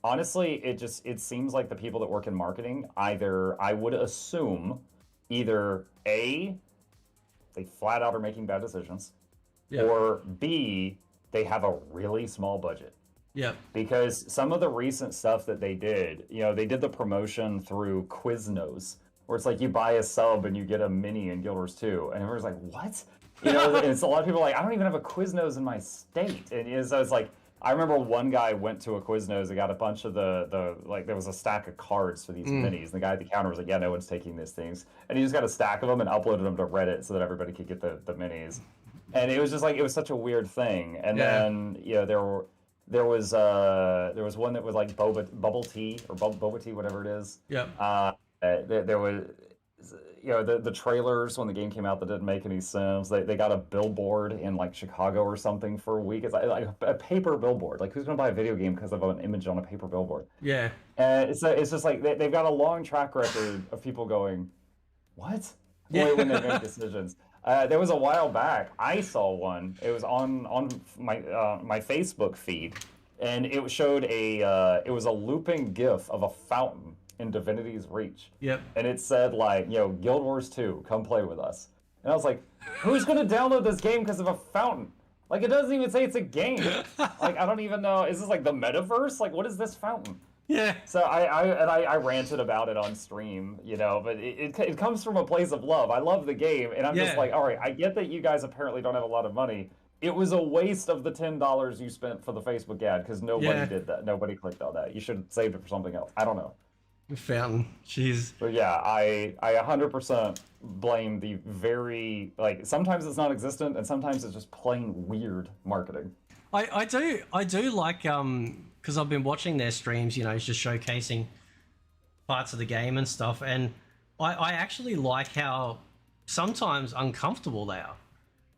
honestly, it seems like the people that work in marketing, either I would assume either A, they flat out are making bad decisions, Yep. or B, they have a really small budget. Yep. Because some of the recent stuff that they did, they did the promotion through Quiznos, where it's like you buy a sub and you get a mini in Guild Wars 2, and everyone's like, what? And it's a lot of people are like, I don't even have a Quiznos in my state. And so it's like, I remember one guy went to a Quiznos and got a bunch of the like, there was a stack of cards for these minis. And the guy at the counter was like, yeah, no one's taking these things. And he just got a stack of them and uploaded them to Reddit so that everybody could get the minis. And it was just like, it was such a weird thing. And then, there was one that was like bubble tea or boba tea, whatever it is. Yep. There was, the trailers when the game came out that didn't make any sense. They got a billboard in like Chicago or something for a week. It's like a paper billboard. Like, who's gonna buy a video game because of an image on a paper billboard? Yeah. And it's just like they've got a long track record of people going, what? Yeah. When they make decisions. There was a while back, I saw one. It was on my Facebook feed, and it showed it was a looping GIF of a fountain in Divinity's Reach. Yep. And it said like, Guild Wars 2, come play with us. And I was like, who's gonna download this game because of a fountain? Like, it doesn't even say it's a game. Like, I don't even know. Is this like the metaverse? Like, what is this fountain? Yeah. So I ranted about it on stream, but it comes from a place of love. I love the game, and I'm just like, all right, I get that you guys apparently don't have a lot of money. It was a waste of the $10 you spent for the Facebook ad because nobody did that. Nobody clicked on that. You should have saved it for something else. I don't know. The fountain. Jeez. But yeah, I 100% blame the very, like, sometimes it's non-existent and sometimes it's just plain weird marketing. I do like because I've been watching their streams, just showcasing parts of the game and stuff, and I actually like how sometimes uncomfortable they are.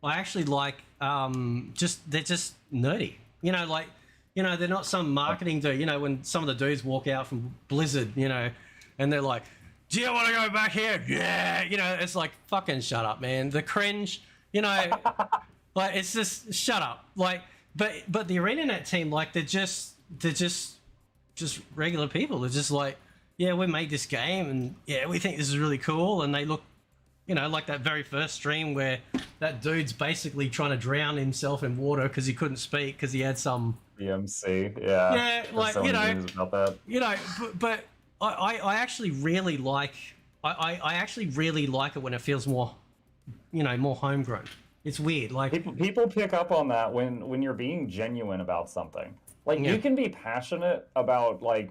I actually like they're just nerdy, they're not some marketing dude, when some of the dudes walk out from Blizzard, and they're like, do you want to go back here? Yeah, it's like, fucking shut up, man. The cringe, like, it's just shut up, like. But the ArenaNet team, like, they're just regular people. They're just like, yeah, we made this game, and yeah, we think this is really cool. And they look, like that very first stream where that dude's basically trying to drown himself in water because he couldn't speak because he had some BMC, yeah. Yeah, like, so many news about that. But I actually really like I actually really like it when it feels more, more homegrown. It's weird, like people pick up on that when you're being genuine about something. Like, you can be passionate about like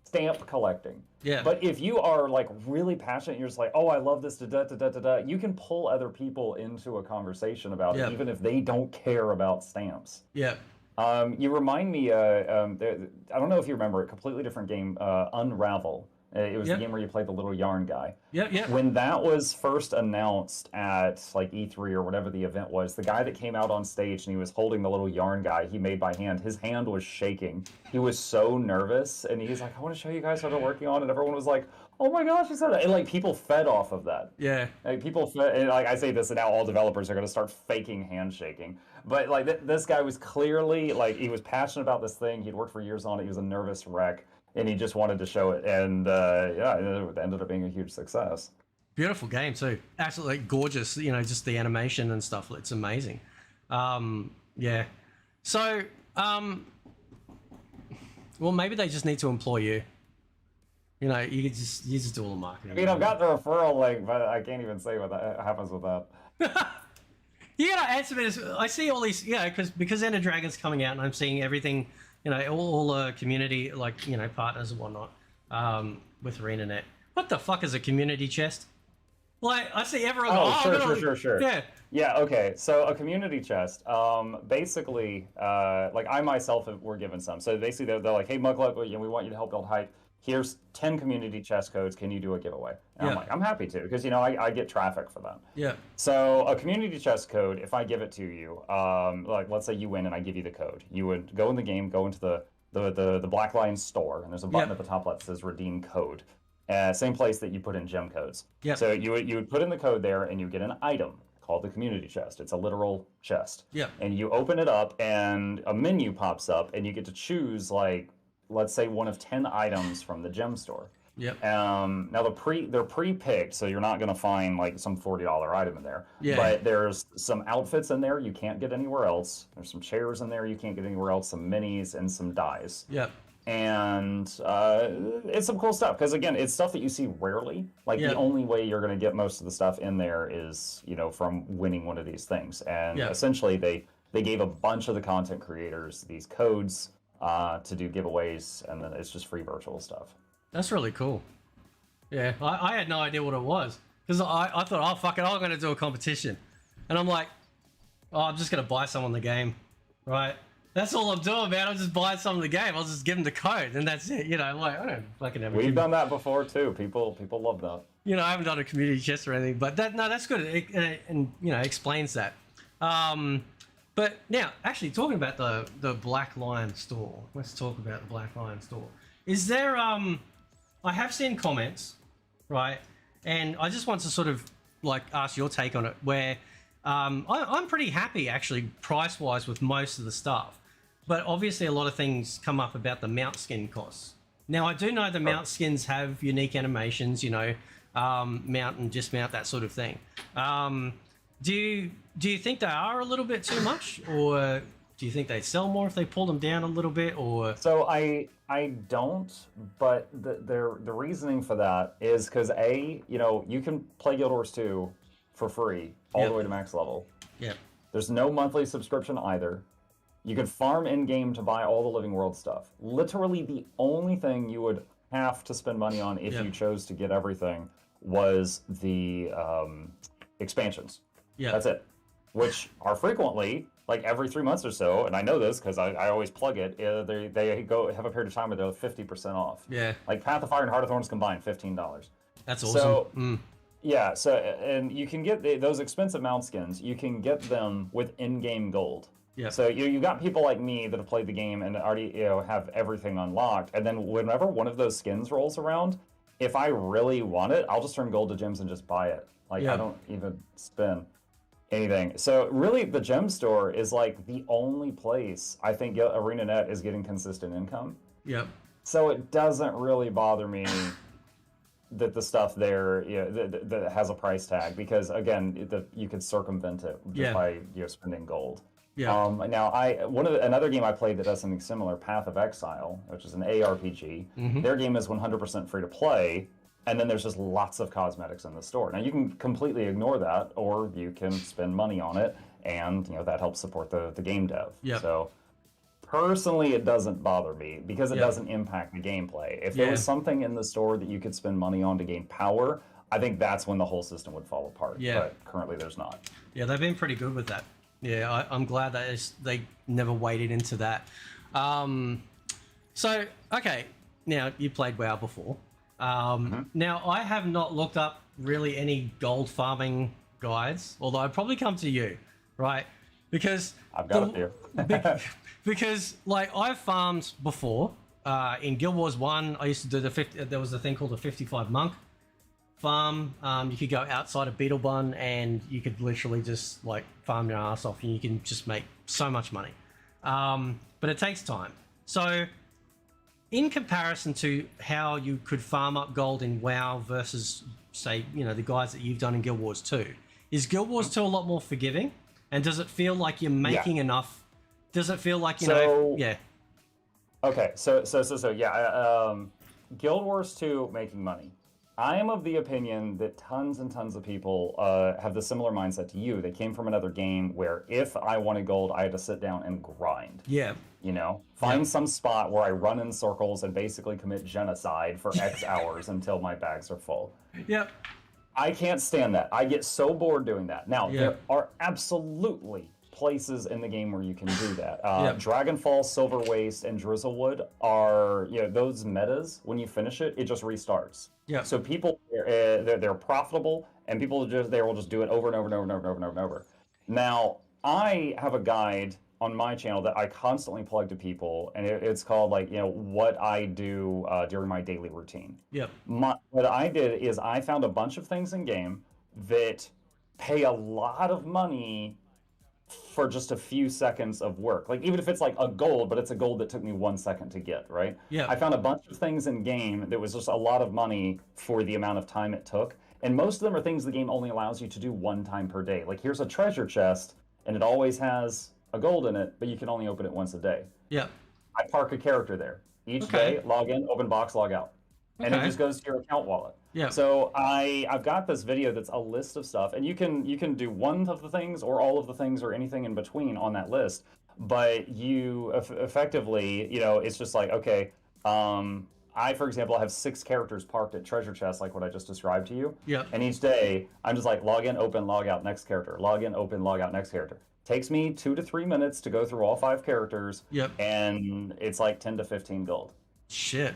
stamp collecting. Yeah. But if you are like really passionate, you're just like, oh, I love this, you can pull other people into a conversation about it, even if they don't care about stamps. Yeah. You remind me, I don't know if you remember a completely different game, Unravel. It was the game where you played the little yarn guy. Yeah. When that was first announced at like E3 or whatever the event was, the guy that came out on stage and he was holding the little yarn guy he made by hand, his hand was shaking. He was so nervous, and he's like, I want to show you guys what I'm working on, and everyone was like, oh my gosh, he said that. And like, people fed off of that. Yeah. Like, people fed, and like I say this, and now all developers are going to start faking handshaking. But like this guy was clearly like, he was passionate about this thing. He'd worked for years on it. He was a nervous wreck, and he just wanted to show it. And it ended up being a huge success. Beautiful game too. Absolutely gorgeous. Just the animation and stuff. It's amazing. Yeah. So, well, maybe they just need to employ you. You just do all the marketing. I mean, I've got the referral link, but I can't even say what that happens with that. You gotta answer me this. I see all these, because Ender Dragon's coming out, and I'm seeing everything, all the community, like, partners and whatnot, with ArenaNet. What the fuck is a community chest? Like, I see everyone Oh, go, sure, I'm gonna... sure. Yeah. Yeah, okay. So a community chest, basically, like I myself were given some. So basically, they're like, "Hey, Mugluck, we want you to help build hype. Here's 10 community chest codes. Can you do a giveaway?" And I'm Yeah. like, "I'm happy to," because I get traffic for them. Yeah. So a community chest code, if I give it to you, like let's say you win and I give you the code, you would go in the game, go into the Black Lion store, and there's a button Yep. at the top left that says redeem code. Same place that you put in gem codes. Yep. So you would put in the code there, and you get an item called the community chest. It's a literal chest. Yep. And you open it up, and a menu pops up, and you get to choose, like, let's say one of 10 items from the gem store. Yep. Now they're pre-picked, so you're not going to find like some $40 item in there. Yeah. But there's some outfits in there you can't get anywhere else. There's some chairs in there you can't get anywhere else. Some minis and some dies. Yep. And it's some cool stuff because again, it's stuff that you see rarely. Like Yep. the only way you're going to get most of the stuff in there is from winning one of these things. And Yep. essentially, they gave a bunch of the content creators these codes to do giveaways, and then it's just free virtual stuff. That's really cool. Yeah, I had no idea what it was. Because I thought, oh, fuck it, I'm going to do a competition. And I'm like, oh, I'm just going to buy some on the game, right? That's all I'm doing, man. I'm just buying some of the game. I'll just give them the code, and that's it. Like, I don't fucking have We've done that before, too. People love that. I haven't done a community chest or anything, but that's good. And explains that. But now, actually, talking about the Black Lion store. Let's talk about the Black Lion store. Is there, I have seen comments, right? And I just want to sort of like ask your take on it, where I'm pretty happy actually price-wise with most of the stuff. But obviously a lot of things come up about the mount skin costs. Now I do know the mount skins have unique animations, mount and dismount, that sort of thing. Do you think they are a little bit too much, or do you think they'd sell more if they pulled them down a little bit? Or so I don't, but the reasoning for that is because you can play Guild Wars 2 for free all the way to max level. Yeah. There's no monthly subscription either. You can farm in game to buy all the Living World stuff. Literally, the only thing you would have to spend money on if you chose to get everything was the expansions. Yeah. That's it. Which are frequently, like every 3 months or so, and I know this because I always plug it, they have a period of time where they're 50% off. Yeah. Like Path of Fire and Heart of Thorns combined, $15. That's awesome. So, yeah, and you can get those expensive mount skins, you can get them with in-game gold. Yeah. So you got people like me that have played the game and already have everything unlocked, and then whenever one of those skins rolls around, if I really want it, I'll just turn gold to gems and just buy it. Like I don't even spend anything. So really, the gem store is like the only place I think ArenaNet is getting consistent income. Yep. So it doesn't really bother me that the stuff there that has a price tag, because again, you could circumvent it just by spending gold. Yeah. Now another game I played that does something similar, Path of Exile, which is an ARPG. Their game is 100% free to play. And then there's just lots of cosmetics in the store. Now you can completely ignore that, or you can spend money on it, and that helps support the game dev. Yep. So personally, it doesn't bother me because it doesn't impact the gameplay. If there was something in the store that you could spend money on to gain power, I think that's when the whole system would fall apart. Yeah. But currently, there's not. Yeah, they've been pretty good with that. Yeah, I'm glad that they never waded into that. So okay, now you played WoW before. Now, I have not looked up really any gold farming guides, although I'd probably come to you, right? Because I've got it here. because like I've farmed before in Guild Wars 1. I used to do there was a thing called the 55 monk farm. You could go outside of Beetlebun and you could literally just like farm your ass off, and you can just make so much money. But it takes time. So in comparison to how you could farm up gold in WoW versus, say, the guides that you've done in Guild Wars 2, is Guild Wars 2 a lot more forgiving? And does it feel like you're making enough? Does it feel like, yeah. Okay, so yeah, Guild Wars 2 making money. I am of the opinion that tons and tons of people have the similar mindset to you. They came from another game where if I wanted gold, I had to sit down and grind. Yeah. Find some spot where I run in circles and basically commit genocide for X hours until my bags are full. Yep. I can't stand that. I get so bored doing that. Now, Yeah. there are absolutely places in the game where you can do that. Yeah. Dragonfall, Silver Waste, and Drizzlewood are, those metas. When you finish it, it just restarts. Yeah. So people, they're profitable, and people they will just do it over and over and over and over and over and over and over. Now, I have a guide on my channel that I constantly plug to people, and it's called what I do during my daily routine. Yep. What I did is I found a bunch of things in game that pay a lot of money for just a few seconds of work. Like even if it's like a gold, but it's a gold that took me 1 second to get, right? Yeah. I found a bunch of things in game that was just a lot of money for the amount of time it took. And most of them are things the game only allows you to do one time per day. Like here's a treasure chest, and it always has a gold in it, but you can only open it once a day. Yeah. I park a character there. Each Okay. day, log in, open box, log out. And it Okay. just goes to your account wallet. Yeah. So I've got this video that's a list of stuff, and you can do one of the things or all of the things or anything in between on that list. But you effectively, it's just like, okay, for example, have 6 characters parked at treasure chests, like what I just described to you. Yep. And each day, I'm just like log in, open, log out, next character. Log in, open, log out, next character. Takes me 2 to 3 minutes to go through all 5 characters. Yep. And it's like 10 to 15 gold. Shit.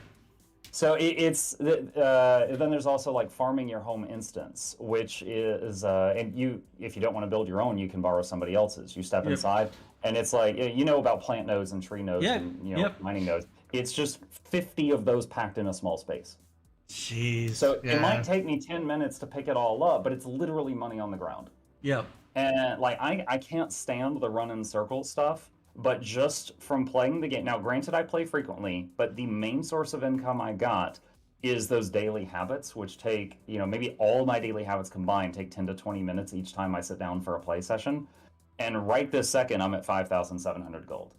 So then there's also like farming your home instance, which is and if you don't want to build your own, you can borrow somebody else's. You step inside, and it's like about plant nodes and tree nodes and mining nodes. It's just 50 of those packed in a small space. Jeez. So it might take me 10 minutes to pick it all up, but it's literally money on the ground. Yep. And like I can't stand the run in circles stuff. But just from playing the game, now granted I play frequently, but the main source of income I got is those daily habits, which take, maybe all my daily habits combined take 10 to 20 minutes each time I sit down for a play session. And right this second, I'm at 5,700 gold.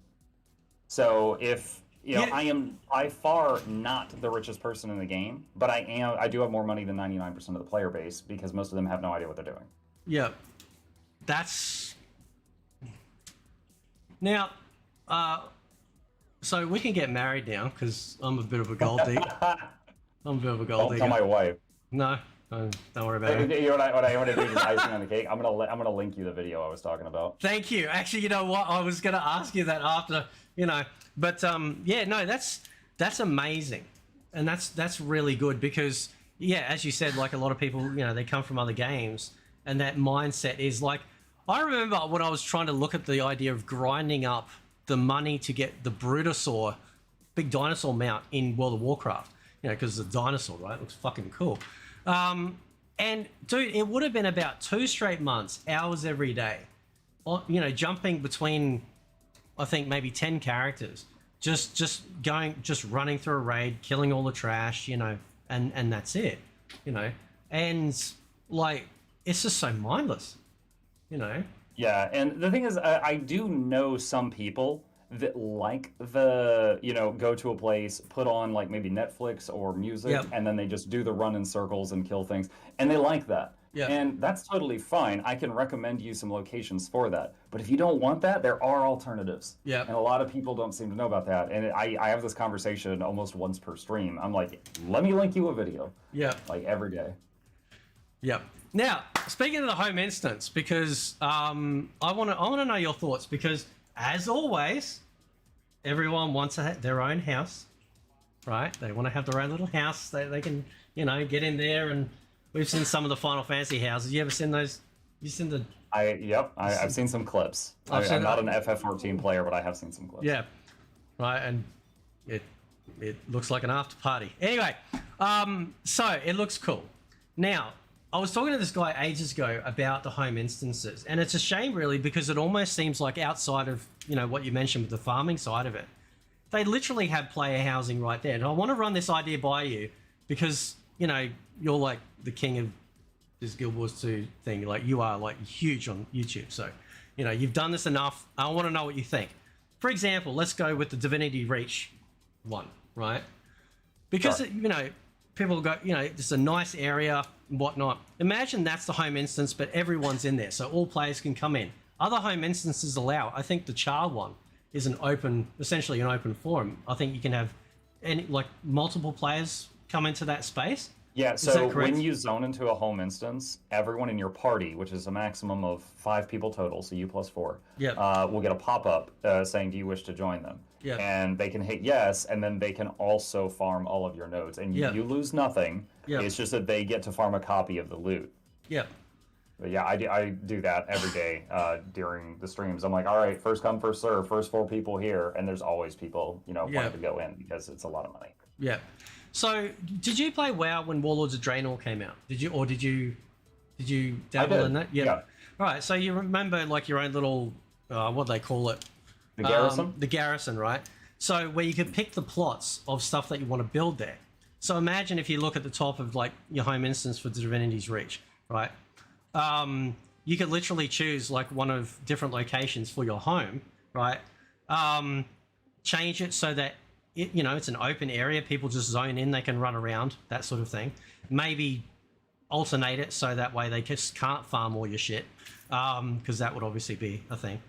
So if, I am by far not the richest person in the game, but I do have more money than 99% of the player base because most of them have no idea what they're doing. Yep. That's... Now, so we can get married now because I'm a bit of a gold digger. I'm a bit of a gold digger. Don't tell my wife. No, don't worry about it. You know what I want to do is icing on the cake. I'm gonna link you the video I was talking about. Thank you. Actually, you know what? I was gonna ask you that after, but yeah, no, that's amazing, and that's really good because as you said, like a lot of people, they come from other games, and that mindset is like. I remember when I was trying to look at the idea of grinding up the money to get the Brutosaur, big dinosaur mount in World of Warcraft, because it's a dinosaur, right? It looks fucking cool. And dude, it would have been about 2 straight months, hours every day, jumping between, I think maybe 10 characters, just running through a raid, killing all the trash, and that's it, and like, it's just so mindless. Yeah, and the thing is, I do know some people that like the, go to a place, put on like maybe Netflix or music, and then they just do the run in circles and kill things, and they like that. Yeah. And that's totally fine. I can recommend you some locations for that. But if you don't want that, there are alternatives. Yeah. And a lot of people don't seem to know about that. And I have this conversation almost once per stream. I'm like, let me link you a video. Yeah. Like every day. Yep. Now, speaking of the home instance, because I want to know your thoughts, because as always, everyone wants their own house, right? They want to have their own little house that they can, get in there. And we've seen some of the Final Fantasy houses. You ever seen those? You seen the? I've seen some clips. I'm not an FF14 player, but I have seen some clips. Yeah, right, and it looks like an after party. Anyway, so it looks cool. Now, I was talking to this guy ages ago about the home instances, and it's a shame really because it almost seems like outside of what you mentioned with the farming side of it, they literally have player housing right there. And I want to run this idea by you because you're like the king of this Guild Wars 2 thing. Like you are like huge on YouTube, so you've done this enough. I want to know what you think. For example, let's go with the Divinity Reach one, right? Because Sure. people go, it's a nice area and whatnot. Imagine that's the home instance, but everyone's in there, so all players can come in. Other home instances allow. I think the Char one is essentially an open forum. I think you can have multiple players come into that space. Yeah, Is that so correct? when you zone into a home instance, everyone in your party, which is a maximum of 5 people total, so you plus four, Yep. will get a pop-up saying, "Do you wish to join them?" Yep. And they can hit yes, and then they can also farm all of your nodes, and Yep. you lose nothing. Yep. It's just that they get to farm a copy of the loot. Yep. But yeah, I do that every day during the streams. I'm like, all right, first come, first serve, first 4 people here, and there's always people, Yeah. wanting to go in because it's a lot of money. Yep. So, did you play WoW when Warlords of Draenor came out? Did you, or did you dabble in that? Yep. Yeah. All right. So you remember like your own little, what do they call it? The garrison? The garrison, right? So where you could pick the plots of stuff that you want to build there. So imagine if you look at the top of like your home instance for Divinity's Reach, right? You could literally choose like one of different locations for your home, right? Change it so that it's an open area. People just zone in, they can run around, that sort of thing. Maybe alternate it so that way they just can't farm all your shit, because that would obviously be a thing.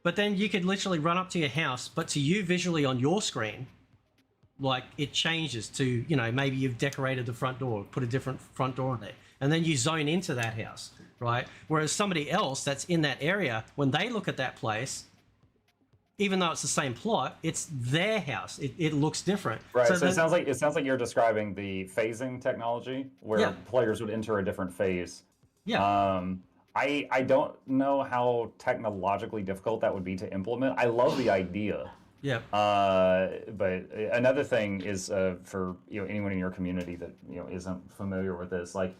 But then you could literally run up to your house, but to you visually on your screen, like it changes to, maybe you've decorated the front door, put a different front door in there, and then you zone into that house, right? Whereas somebody else that's in that area, when they look at that place, even though it's the same plot, it's their house. It looks different. Right. So it sounds like you're describing the phasing technology where players would enter a different phase. Yeah. I don't know how technologically difficult that would be to implement. I love the idea. Yeah. But another thing is for anyone in your community that isn't familiar with this, like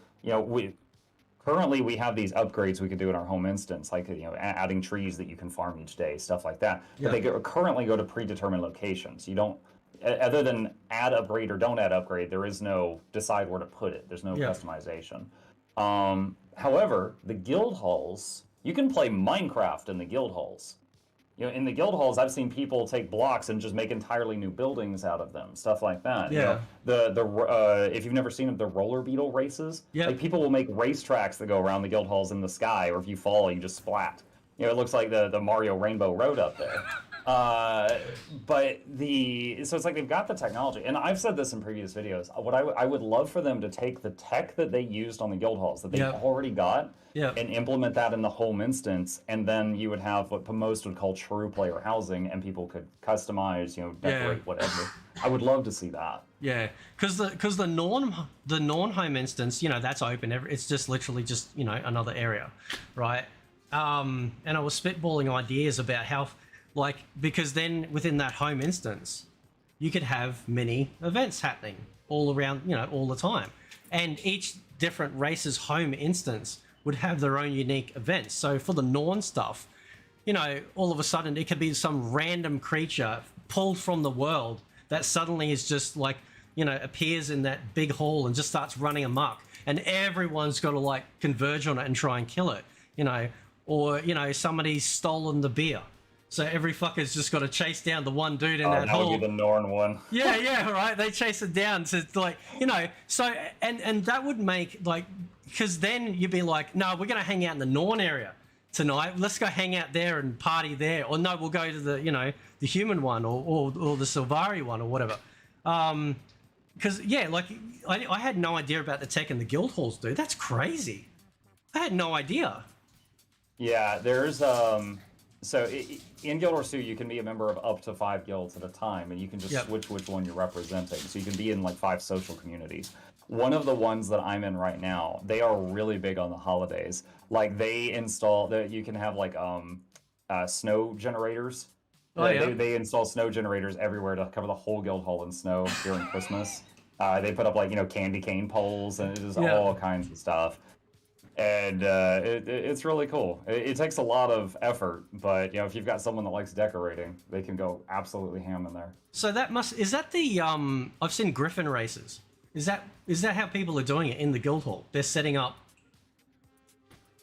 currently we have these upgrades we could do in our home instance, like adding trees that you can farm each day, stuff like that. But they currently go to predetermined locations. You don't, other than add upgrade or don't add upgrade, there is no decide where to put it. There's no customization. However, the guild halls, you can play Minecraft in the guild halls. In the guild halls, I've seen people take blocks and just make entirely new buildings out of them, stuff like that. Yeah. If you've never seen the roller beetle races, like people will make racetracks that go around the guild halls in the sky, or if you fall, you just splat. It looks like the Mario Rainbow Road up there. So it's like they've got the technology, and I've said this in previous videos. What I would love for them to take the tech that they used on the guild halls that they've already got, and implement that in the home instance, and then you would have what most would call true player housing, and people could customize, decorate whatever. I would love to see that. Yeah, because the Norn home instance, that's open. It's just literally just another area, right? And I was spitballing ideas about how, because then within that home instance, you could have mini events happening all around, all the time, and each different race's home instance would have their own unique events. So for the Norn stuff, all of a sudden it could be some random creature pulled from the world that suddenly is just appears in that big hall and just starts running amok, and everyone's got to converge on it and try and kill it, or somebody's stolen the beer. So every fucker's just got to chase down the one dude in that hole. That would be the Norn one. Yeah, right. They chase it down to so and that would make because then you'd be like, no, we're gonna hang out in the Norn area tonight. Let's go hang out there and party there. Or no, we'll go to the the human one or the Sylvari one or whatever. Because I had no idea about the tech in the guild halls, dude. That's crazy. I had no idea. Yeah, there's in Guild Wars 2, you can be a member of up to 5 guilds at a time, and you can just switch which one you're representing. So you can be in 5 social communities. One of the ones that I'm in right now, they are really big on the holidays. They install that you can have snow generators. They install snow generators everywhere to cover the whole guild hall in snow during Christmas. They put up candy cane poles and just all kinds of stuff. And it's really cool. It takes a lot of effort, but if you've got someone that likes decorating, they can go absolutely ham in there. So is that the I've seen Griffin races. Is that how people are doing it in the guild hall? They're setting up.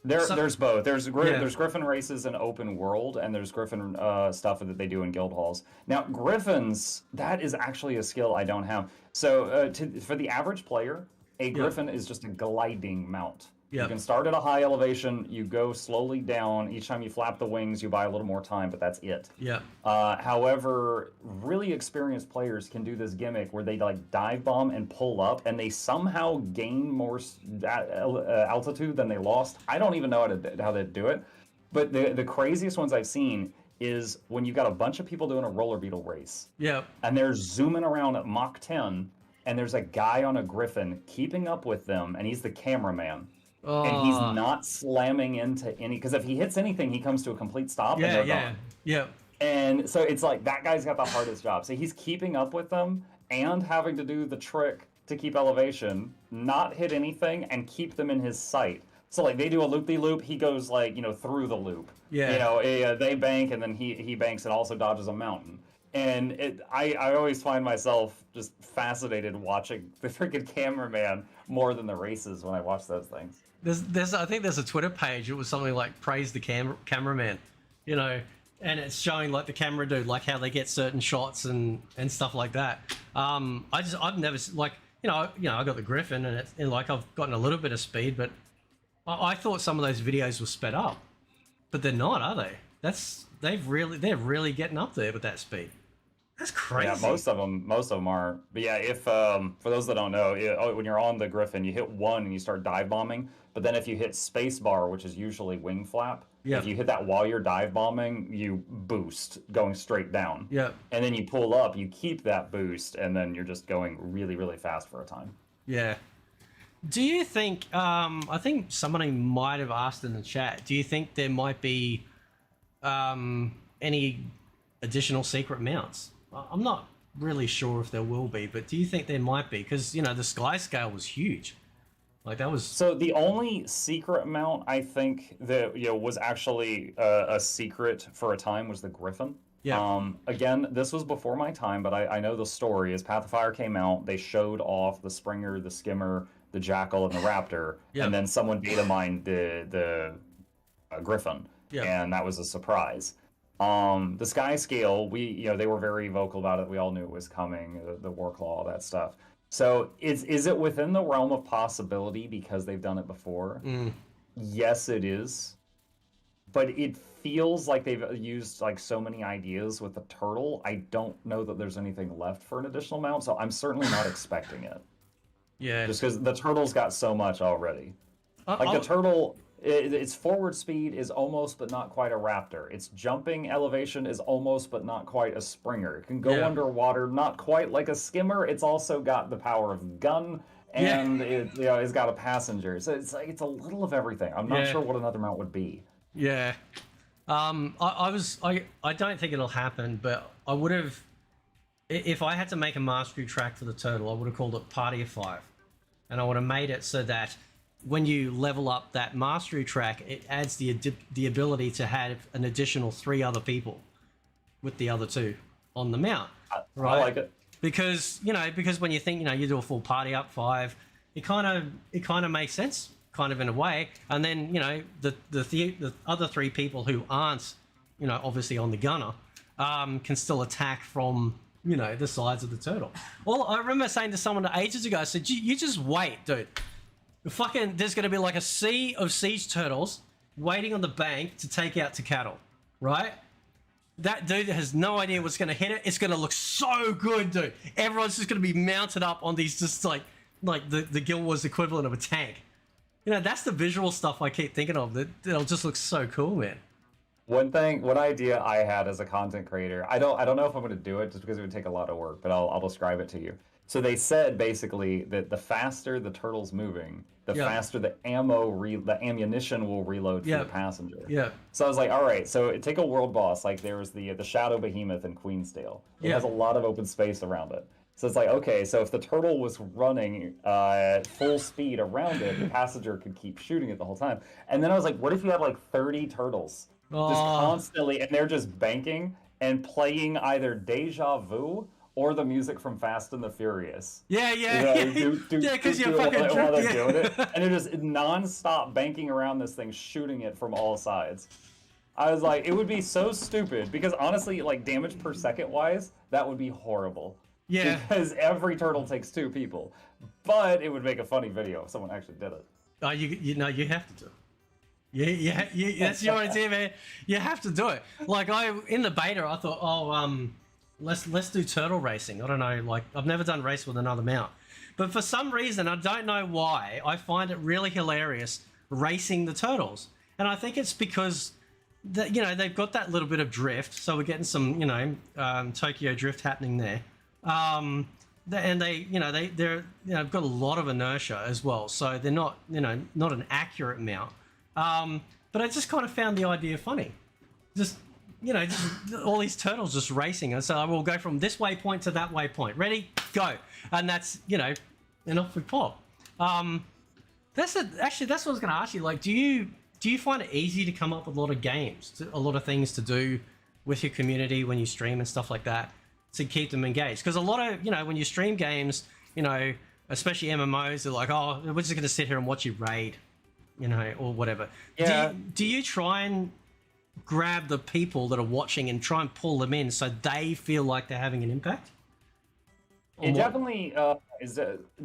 There's both. There's Griffin races in open world, and there's Griffin stuff that they do in guild halls. Now Griffins, that is actually a skill I don't have. So for the average player, a Griffin is just a gliding mount. You can start at a high elevation, you go slowly down. Each time you flap the wings, you buy a little more time, but that's it. Yeah. However, really experienced players can do this gimmick where they like dive bomb and pull up, and they somehow gain more altitude than they lost. I don't even know how they do it, but the craziest ones I've seen is when you've got a bunch of people doing a roller beetle race. Yeah. And they're zooming around at Mach 10, and there's a guy on a griffin keeping up with them, and he's the cameraman. And he's not slamming into any, because if he hits anything, he comes to a complete stop and they're gone. Yeah. And so it's like that guy's got the hardest job. So he's keeping up with them and having to do the trick to keep elevation, not hit anything, and keep them in his sight. So like they do a loop-de-loop, he goes like, through the loop. Yeah. They bank and then he banks and also dodges a mountain. And I always find myself just fascinated watching the freaking cameraman more than the races when I watch those things. I think there's a Twitter page. It was something like praise the cameraman, and it's showing like the camera dude, like how they get certain shots and stuff like that. I've never like I got the Griffin and like I've gotten a little bit of speed, but I thought some of those videos were sped up, but they're not, are they? They're really getting up there with that speed. That's crazy. Yeah, most of them are. But yeah, if for those that don't know, when you're on the Griffin, you hit 1 and you start dive bombing. But then if you hit space bar, which is usually wing flap, if you hit that while you're dive bombing, you boost going straight down. Yeah. And then you pull up, you keep that boost, and then you're just going really, really fast for a time. Yeah. Do you think? I think somebody might have asked in the chat. Do you think there might be any additional secret mounts? I'm not really sure if there will be, but do you think there might be? Because the sky scale was huge. Like that was. So the only secret mount I think that was actually a secret for a time was the Griffin. Yeah. Again, this was before my time, but I know the story. As Path of Fire came out, they showed off the Springer, the Skimmer, the Jackal, and the Raptor, and then someone data mined the Griffin, and that was a surprise. The sky scale, they were very vocal about it. We all knew it was coming, the Warclaw, all that stuff. So is it within the realm of possibility because they've done it before? Yes, it is. But it feels like they've used like so many ideas with the turtle. I don't know that there's anything left for an additional mount, so I'm certainly not expecting it. Yeah. Just because the turtle's got so much already. The turtle, its forward speed is almost but not quite a Raptor. Its jumping elevation is almost but not quite a Springer. It can go underwater, not quite like a Skimmer. It's also got the power of gun, and it's got a passenger. So it's like it's a little of everything. I'm not sure what another mount would be. Yeah. I don't think it'll happen, but I would have, if I had to make a mastery track for the turtle, I would have called it Party of 5. And I would have made it so that when you level up that mastery track, it adds the ability to have an additional 3 other people with the other 2 on the mount. Right? I like it. Because when you think, you do a full party up 5, it kind of makes sense, kind of in a way. And then, the other 3 people who aren't, obviously on the gunner, can still attack from, the sides of the turtle. Well, I remember saying to someone ages ago, I said, you just wait, dude. There's going to be like a sea of siege turtles waiting on the bank to take out Tecatl, right? That dude has no idea what's going to hit it. It's going to look so good, dude. Everyone's just going to be mounted up on these, just like the Guild Wars equivalent of a tank. That's the visual stuff I keep thinking of. That'll just look so cool, man. One idea I had as a content creator, I don't know if I'm going to do it just because it would take a lot of work, but I'll describe it to you. So they said basically that the faster the turtle's moving, the faster the ammunition will reload for the passenger. Yeah. So I was like, all right, so take a world boss, like there was the Shadow Behemoth in Queensdale. It has a lot of open space around it. So it's like, okay, so if the turtle was running at full speed around it, the passenger could keep shooting it the whole time. And then I was like, what if you had like 30 turtles just constantly, and they're just banking and playing either Deja Vu or the music from Fast and the Furious. Yeah, because you're fucking doing it, and they're just non-stop banking around this thing, shooting it from all sides. I was like, it would be so stupid, because honestly, like damage per second wise, that would be horrible. Yeah. Because every turtle takes 2 people. But it would make a funny video if someone actually did it. Oh, you know, you have to do it. That's your idea, man. You have to do it. Like in the beta, I thought, let's do turtle racing. I don't know, like I've never done race with another mount, but for some reason, I don't know why, I find it really hilarious racing the turtles, and I think it's because that, you know, they've got that little bit of drift, so we're getting some, you know, Tokyo drift happening there. And they're, you know, they've got a lot of inertia as well, so they're not, you know, not an accurate mount. But I just kind of found the idea funny. Just, you know, just all these turtles just racing. And so I will go from this waypoint to that waypoint. Ready? Go. And that's, you know, and off we pop. Actually, that's what I was going to ask you. Like, do you find it easy to come up with a lot of games, a lot of things to do with your community when you stream and stuff like that to keep them engaged? Because a lot of, you know, when you stream games, you know, especially MMOs, they're like, oh, we're just going to sit here and watch you raid, you know, or whatever. Yeah. Do you try and grab the people that are watching and try and pull them in so they feel like they're having an impact? It definitely is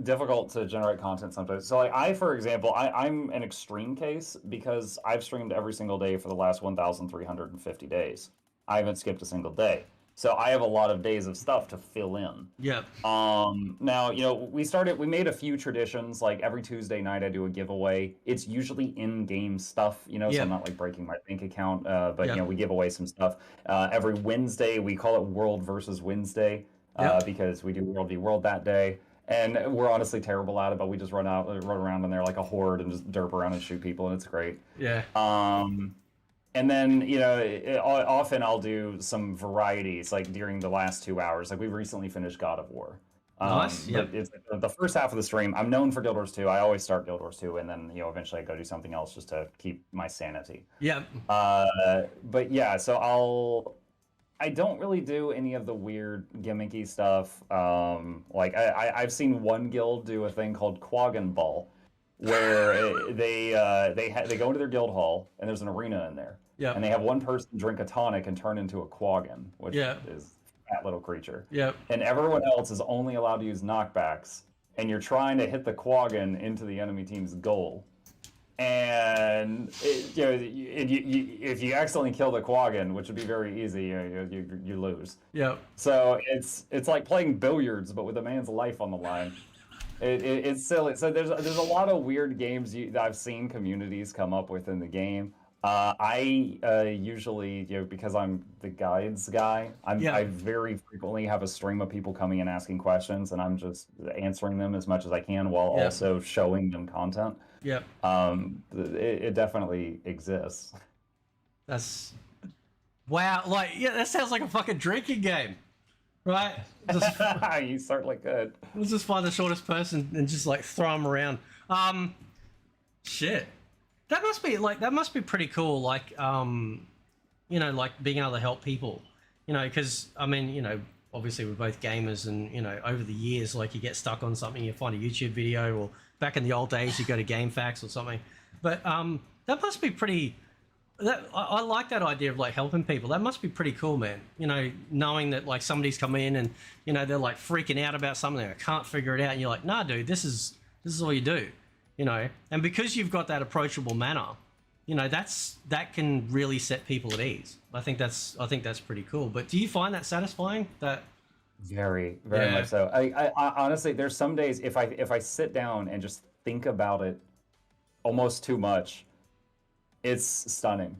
difficult to generate content sometimes. So, like, for example, I'm an extreme case because I've streamed every single day for the last 1,350 days. I haven't skipped a single day. So I have a lot of days of stuff to fill in. Yep. Now, you know, we made a few traditions, like every Tuesday night I do a giveaway. It's usually in-game stuff, you know, so I'm not like breaking my bank account, but you know, we give away some stuff. Every Wednesday, we call it World versus Wednesday, because we do World v World that day. And we're honestly terrible at it, but we just run around in there like a horde and just derp around and shoot people, and it's great. Yeah. And then, you know, often I'll do some varieties, like during the last 2 hours. Like, we recently finished God of War. Nice. Yep. It's the first half of the stream. I'm known for Guild Wars 2. I always start Guild Wars 2, and then, you know, eventually I go do something else just to keep my sanity. Yeah. But yeah, so I don't really do any of the weird gimmicky stuff. Like, I've seen one guild do a thing called Quaggan Ball, where they go into their guild hall and there's an arena in there. Yeah. And they have one person drink a tonic and turn into a Quaggan, which is a fat little creature. Yep. And everyone else is only allowed to use knockbacks, and you're trying to hit the Quaggan into the enemy team's goal. And you know, if you accidentally kill the Quaggan, which would be very easy, you lose. Yep. So it's like playing billiards, but with a man's life on the line. It's silly. So there's a lot of weird games that I've seen communities come up with in the game. I usually, you know, because I'm the guides guy, I very frequently have a stream of people coming and asking questions, and I'm just answering them as much as I can while also showing them content. Yep. It definitely exists. That's wow. Like, yeah, that sounds like a fucking drinking game, right? Just, you certainly could. let's just find the shortest person and just like throw them around. Shit. That must be pretty cool. Like, you know, like being able to help people, you know, because I mean, you know, obviously we're both gamers, and you know, over the years, like you get stuck on something, you find a YouTube video, or back in the old days, you go to GameFAQs or something. But that must be pretty. I like that idea of like helping people. That must be pretty cool, man. You know, knowing that like somebody's come in and, you know, they're like freaking out about something, I can't figure it out, and you're like, nah, dude, this is all you do. You know, and because you've got that approachable manner, you know, that can really set people at ease. I think that's pretty cool. But do you find that satisfying? That very much so. I honestly, there's some days if I sit down and just think about it almost too much, it's stunning.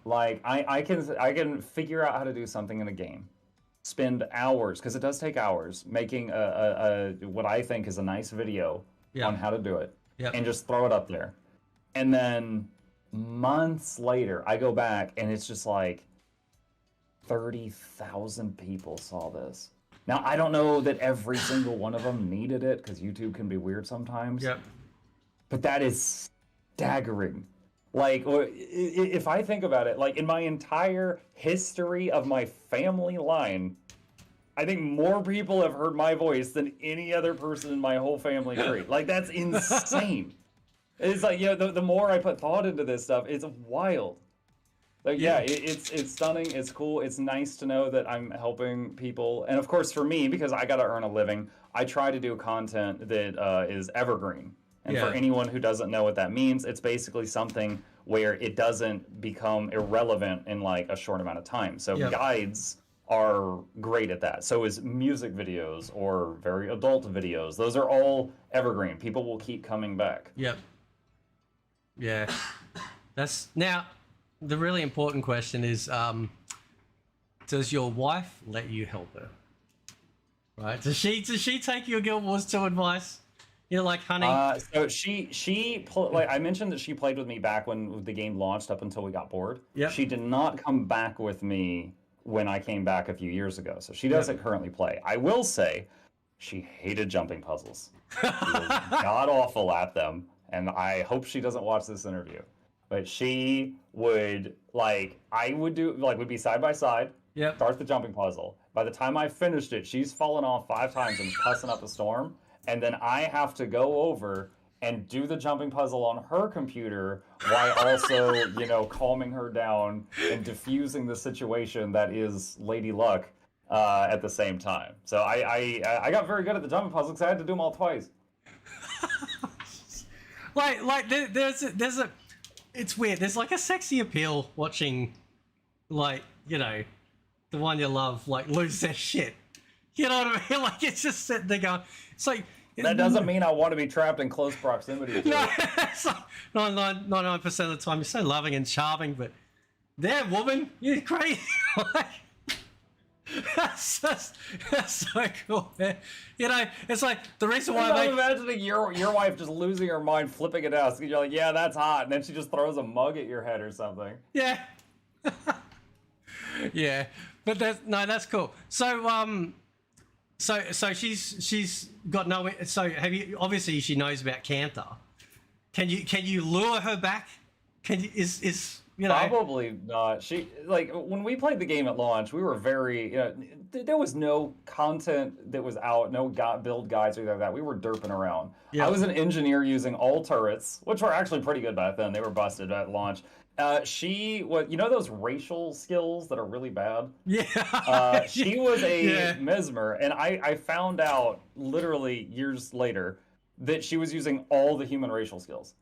Like I can figure out how to do something in a game, spend hours, because it does take hours, making a what I think is a nice video on how to do it. Yep. And just throw it up there. And then months later, I go back and it's just like 30,000 people saw this. Now, I don't know that every single one of them needed it, because YouTube can be weird sometimes. Yep. But that is staggering. Like, if I think about it, like in my entire history of my family line, I think more people have heard my voice than any other person in my whole family tree. Like, that's insane. It's like, you know, the more I put thought into this stuff, it's wild. Like, it's stunning. It's cool. It's nice to know that I'm helping people. And of course, for me, because I got to earn a living, I try to do content that is evergreen. And for anyone who doesn't know what that means, it's basically something where it doesn't become irrelevant in like a short amount of time. So guides are great at that. So is music videos or very adult videos. Those are all evergreen. People will keep coming back. Yep. Yeah. That's now the really important question is, does your wife let you help her? Right? Does she take your Guild Wars 2 advice? You know, like, honey. So like I mentioned that she played with me back when the game launched up until we got bored. Yep. She did not come back with me when I came back a few years ago. So she doesn't currently play. I will say she hated jumping puzzles. She was god awful at them, and I hope she doesn't watch this interview. But she would we'd be side by side. Yep. Start the jumping puzzle. By the time I finished it, she's fallen off 5 times and cussing up a storm. And then I have to go over and do the jumping puzzle on her computer while also, calming her down and diffusing the situation that is Lady Luck at the same time. So I got very good at the jumping puzzle because I had to do them all twice. there's a it's weird. There's like a sexy appeal watching, the one you love, lose their shit. You know what I mean? Like, it's just sitting there going, it's like... That doesn't mean I want to be trapped in close proximity to no, it. it's like 99% of the time, you're so loving and charming, but damn, woman, you're crazy. That's so cool, man. It's like the reason why I'm imagining your wife just losing her mind, flipping it out. So you're like, yeah, that's hot. And then she just throws a mug at your head or something. Yeah. Yeah. But that's cool. So so she's got no. So have you? Obviously, she knows about Cantha. Can you lure her back? Probably not. She when we played the game at launch, we were very there was no content that was out, no build guides or anything like that. We were derping around. Yep. I was an engineer using all turrets, which were actually pretty good back then. They were busted at launch. She was, those racial skills that are really bad? Yeah. She was a mesmer, and I found out literally years later that she was using all the human racial skills.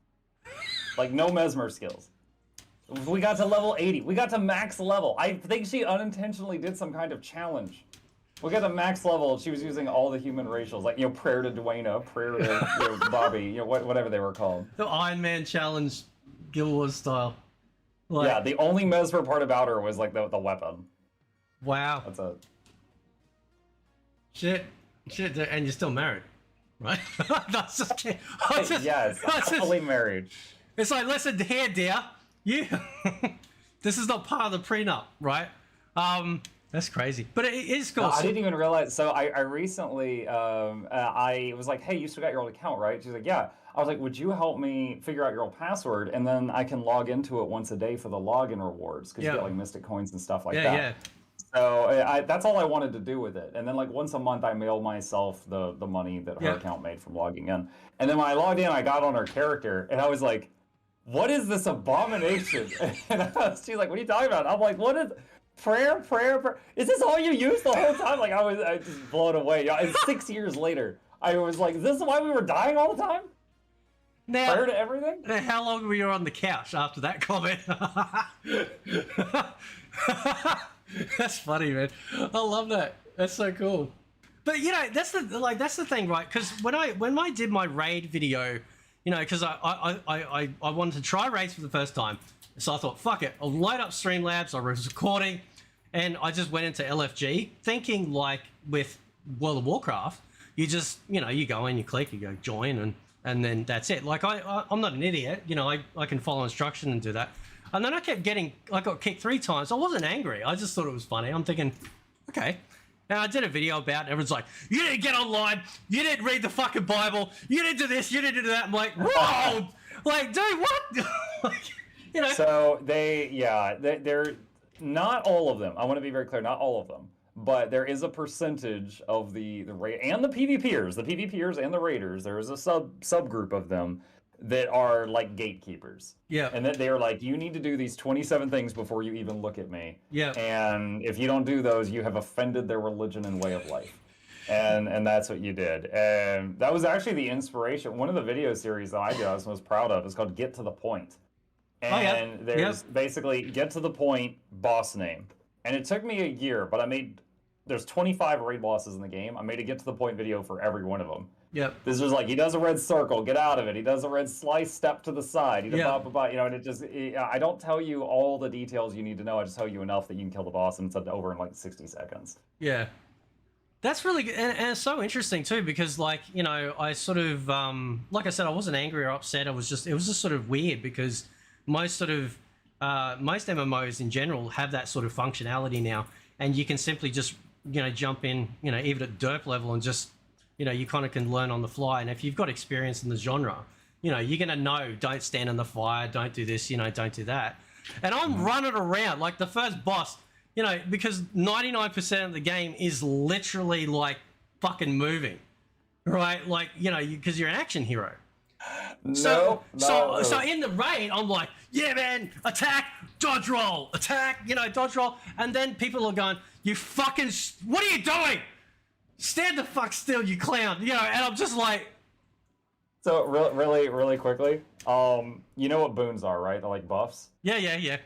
Like, no mesmer skills. We got to level 80. We got to max level. I think she unintentionally did some kind of challenge. We got to max level, and she was using all the human racials, like, prayer to Dwayna, prayer to Bobby, whatever they were called. The Iron Man challenge, Guild Wars style. Yeah, the only mesmer part about her was, the weapon. Wow. That's it. Shit, and you're still married, right? That's just kidding. Yes, happily married. It's like, listen here, dear. This is not part of the prenup, right? That's crazy, but it is cool. No, I didn't even realize. So I recently, I was like, hey, you still got your old account, right? She's like, yeah. I was like, would you help me figure out your old password? And then I can log into it once a day for the login rewards, because you get Mystic Coins and stuff like that. Yeah. So that's all I wanted to do with it. And then once a month, I mail myself the money that her account made from logging in. And then when I logged in, I got on her character, and I was like, what is this abomination? And she's like, what are you talking about? I'm like, what is prayer? Is this all you use the whole time? I was just blown away. 6 years later, I was like, is this why we were dying all the time? Now, prayer to everything? Now, how long were you on the couch after that comment? That's funny, man. I love that. That's so cool. But that's the thing, right? Because when I did my raid video, because I wanted to try raids for the first time, so I thought, fuck it, I'll load up Streamlabs. I was recording, and I just went into LFG, thinking with World of Warcraft, you just you go in, you click, you go join, and then that's it. I'm not an idiot, I can follow instruction and do that. And then I got kicked 3 times. I wasn't angry. I just thought it was funny. I'm thinking, okay. And I did a video about it. Everyone's like, you didn't get online. You didn't read the fucking Bible. You didn't do this. You didn't do that. I'm like, whoa. Dude, what? So they're not all of them. I want to be very clear, not all of them. But there is a percentage of the raid and the PvPers and the raiders. There is a subgroup of them that are like gatekeepers. Yeah. And that they're like, you need to do these 27 things before you even look at me. Yeah. And if you don't do those, you have offended their religion and way of life. and that's what you did. And that was actually the inspiration. One of the video series that I did, I was most proud of, is called Get to the Point. And there's basically Get to the Point boss name. And it took me a year, but there's 25 raid bosses in the game. I made a Get to the Point video for every one of them. Yep. This was like, he does a red circle, get out of it. He does a red slice, step to the side. He does blah, blah, blah, and it just, I don't tell you all the details you need to know. I just tell you enough that you can kill the boss, and it's over in like 60 seconds. Yeah. That's really good. And it's so interesting too, because like, I sort of, like I said, I wasn't angry or upset. It was just sort of weird because most MMOs in general have that sort of functionality now, and you can simply just, jump in, even at derp level and just, you kind of can learn on the fly. And if you've got experience in the genre, you're going to know, don't stand in the fire, don't do this, don't do that. And I'm running around like the first boss, because 99% of the game is literally like fucking moving, right? Like, because you're an action hero. So in the raid, I'm like, yeah, man, attack, dodge roll, attack, dodge roll. And then people are going, you fucking, what are you doing? Stand the fuck still, you clown. And I'm just like. So really quickly, you know what boons are, right? They're like buffs. Yeah.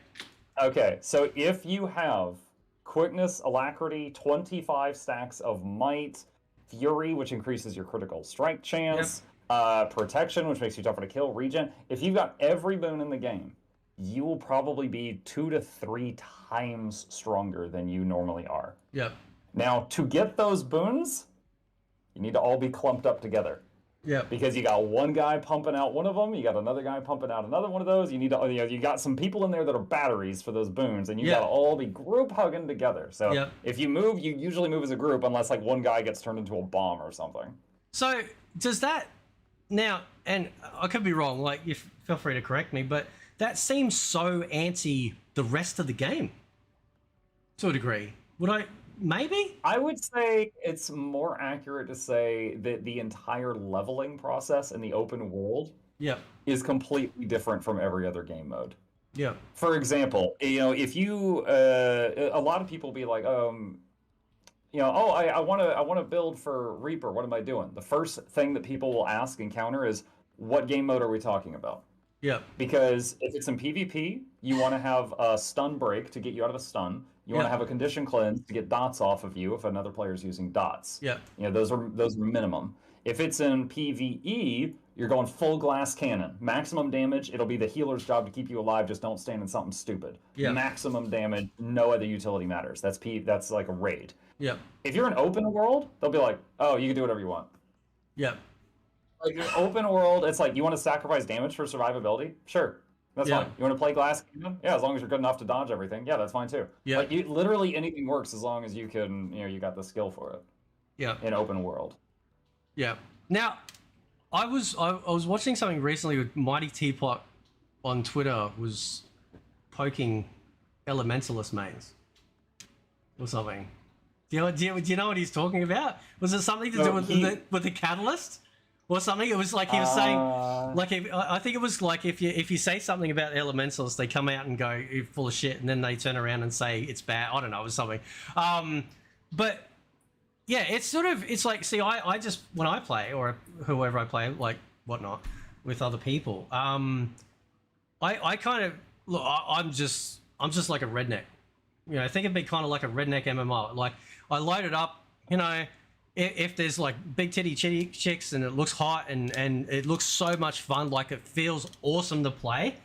Okay, so if you have quickness, alacrity, 25 stacks of might, fury, which increases your critical strike chance, protection, which makes you tougher to kill, regen. If you've got every boon in the game, you will probably be 2 to 3 times stronger than you normally are. Yep. Now, to get those boons, you need to all be clumped up together. Yeah. Because you got one guy pumping out one of them, you got another guy pumping out another one of those. You need to, you got some people in there that are batteries for those boons, and you got to all be group hugging together. So if you move, you usually move as a group, unless like one guy gets turned into a bomb or something. So does that now? And I could be wrong. Like, you feel free to correct me, but that seems so anti the rest of the game. To a degree, would I? Maybe? I would say it's more accurate to say that the entire leveling process in the open world is completely different from every other game mode. Yeah. For example, if you, a lot of people be like, I want to build for Reaper. What am I doing? The first thing that people will ask and counter is, what game mode are we talking about? Yeah. Because if it's in PvP, you want to have a stun break to get you out of a stun. You want to have a condition cleanse to get dots off of you if another player is using dots. Yeah. Those are minimum. If it's in PvE, you're going full glass cannon. Maximum damage, it'll be the healer's job to keep you alive, just don't stand in something stupid. Yeah. Maximum damage, no other utility matters. That's like a raid. Yeah. If you're in open world, they'll be like, oh, you can do whatever you want. Yeah. Like open world, it's like, you want to sacrifice damage for survivability? Sure. That's fine. You want to play glass cannon? Yeah, as long as you're good enough to dodge everything. Yeah, that's fine too. Yeah. Like literally anything works as long as you can, you got the skill for it. Yeah. In open world. Yeah. Now, I was watching something recently with Mighty Teapot on Twitter was poking Elementalist mains or something. Do you know what he's talking about? Was it something to do with the catalyst? Or something. It was like he was saying, like I think it was like if you say something about elementals, they come out and go, you're full of shit, and then they turn around and say it's bad. I don't know, it was something. But yeah, it's like, see, I just, when I play, or whoever I play, like whatnot, with other people, I kind of look. I'm just like a redneck. Think of me kind of like a redneck MMO. Like I load it up, If there's like big titty chicks and it looks hot and it looks so much fun, like it feels awesome to play,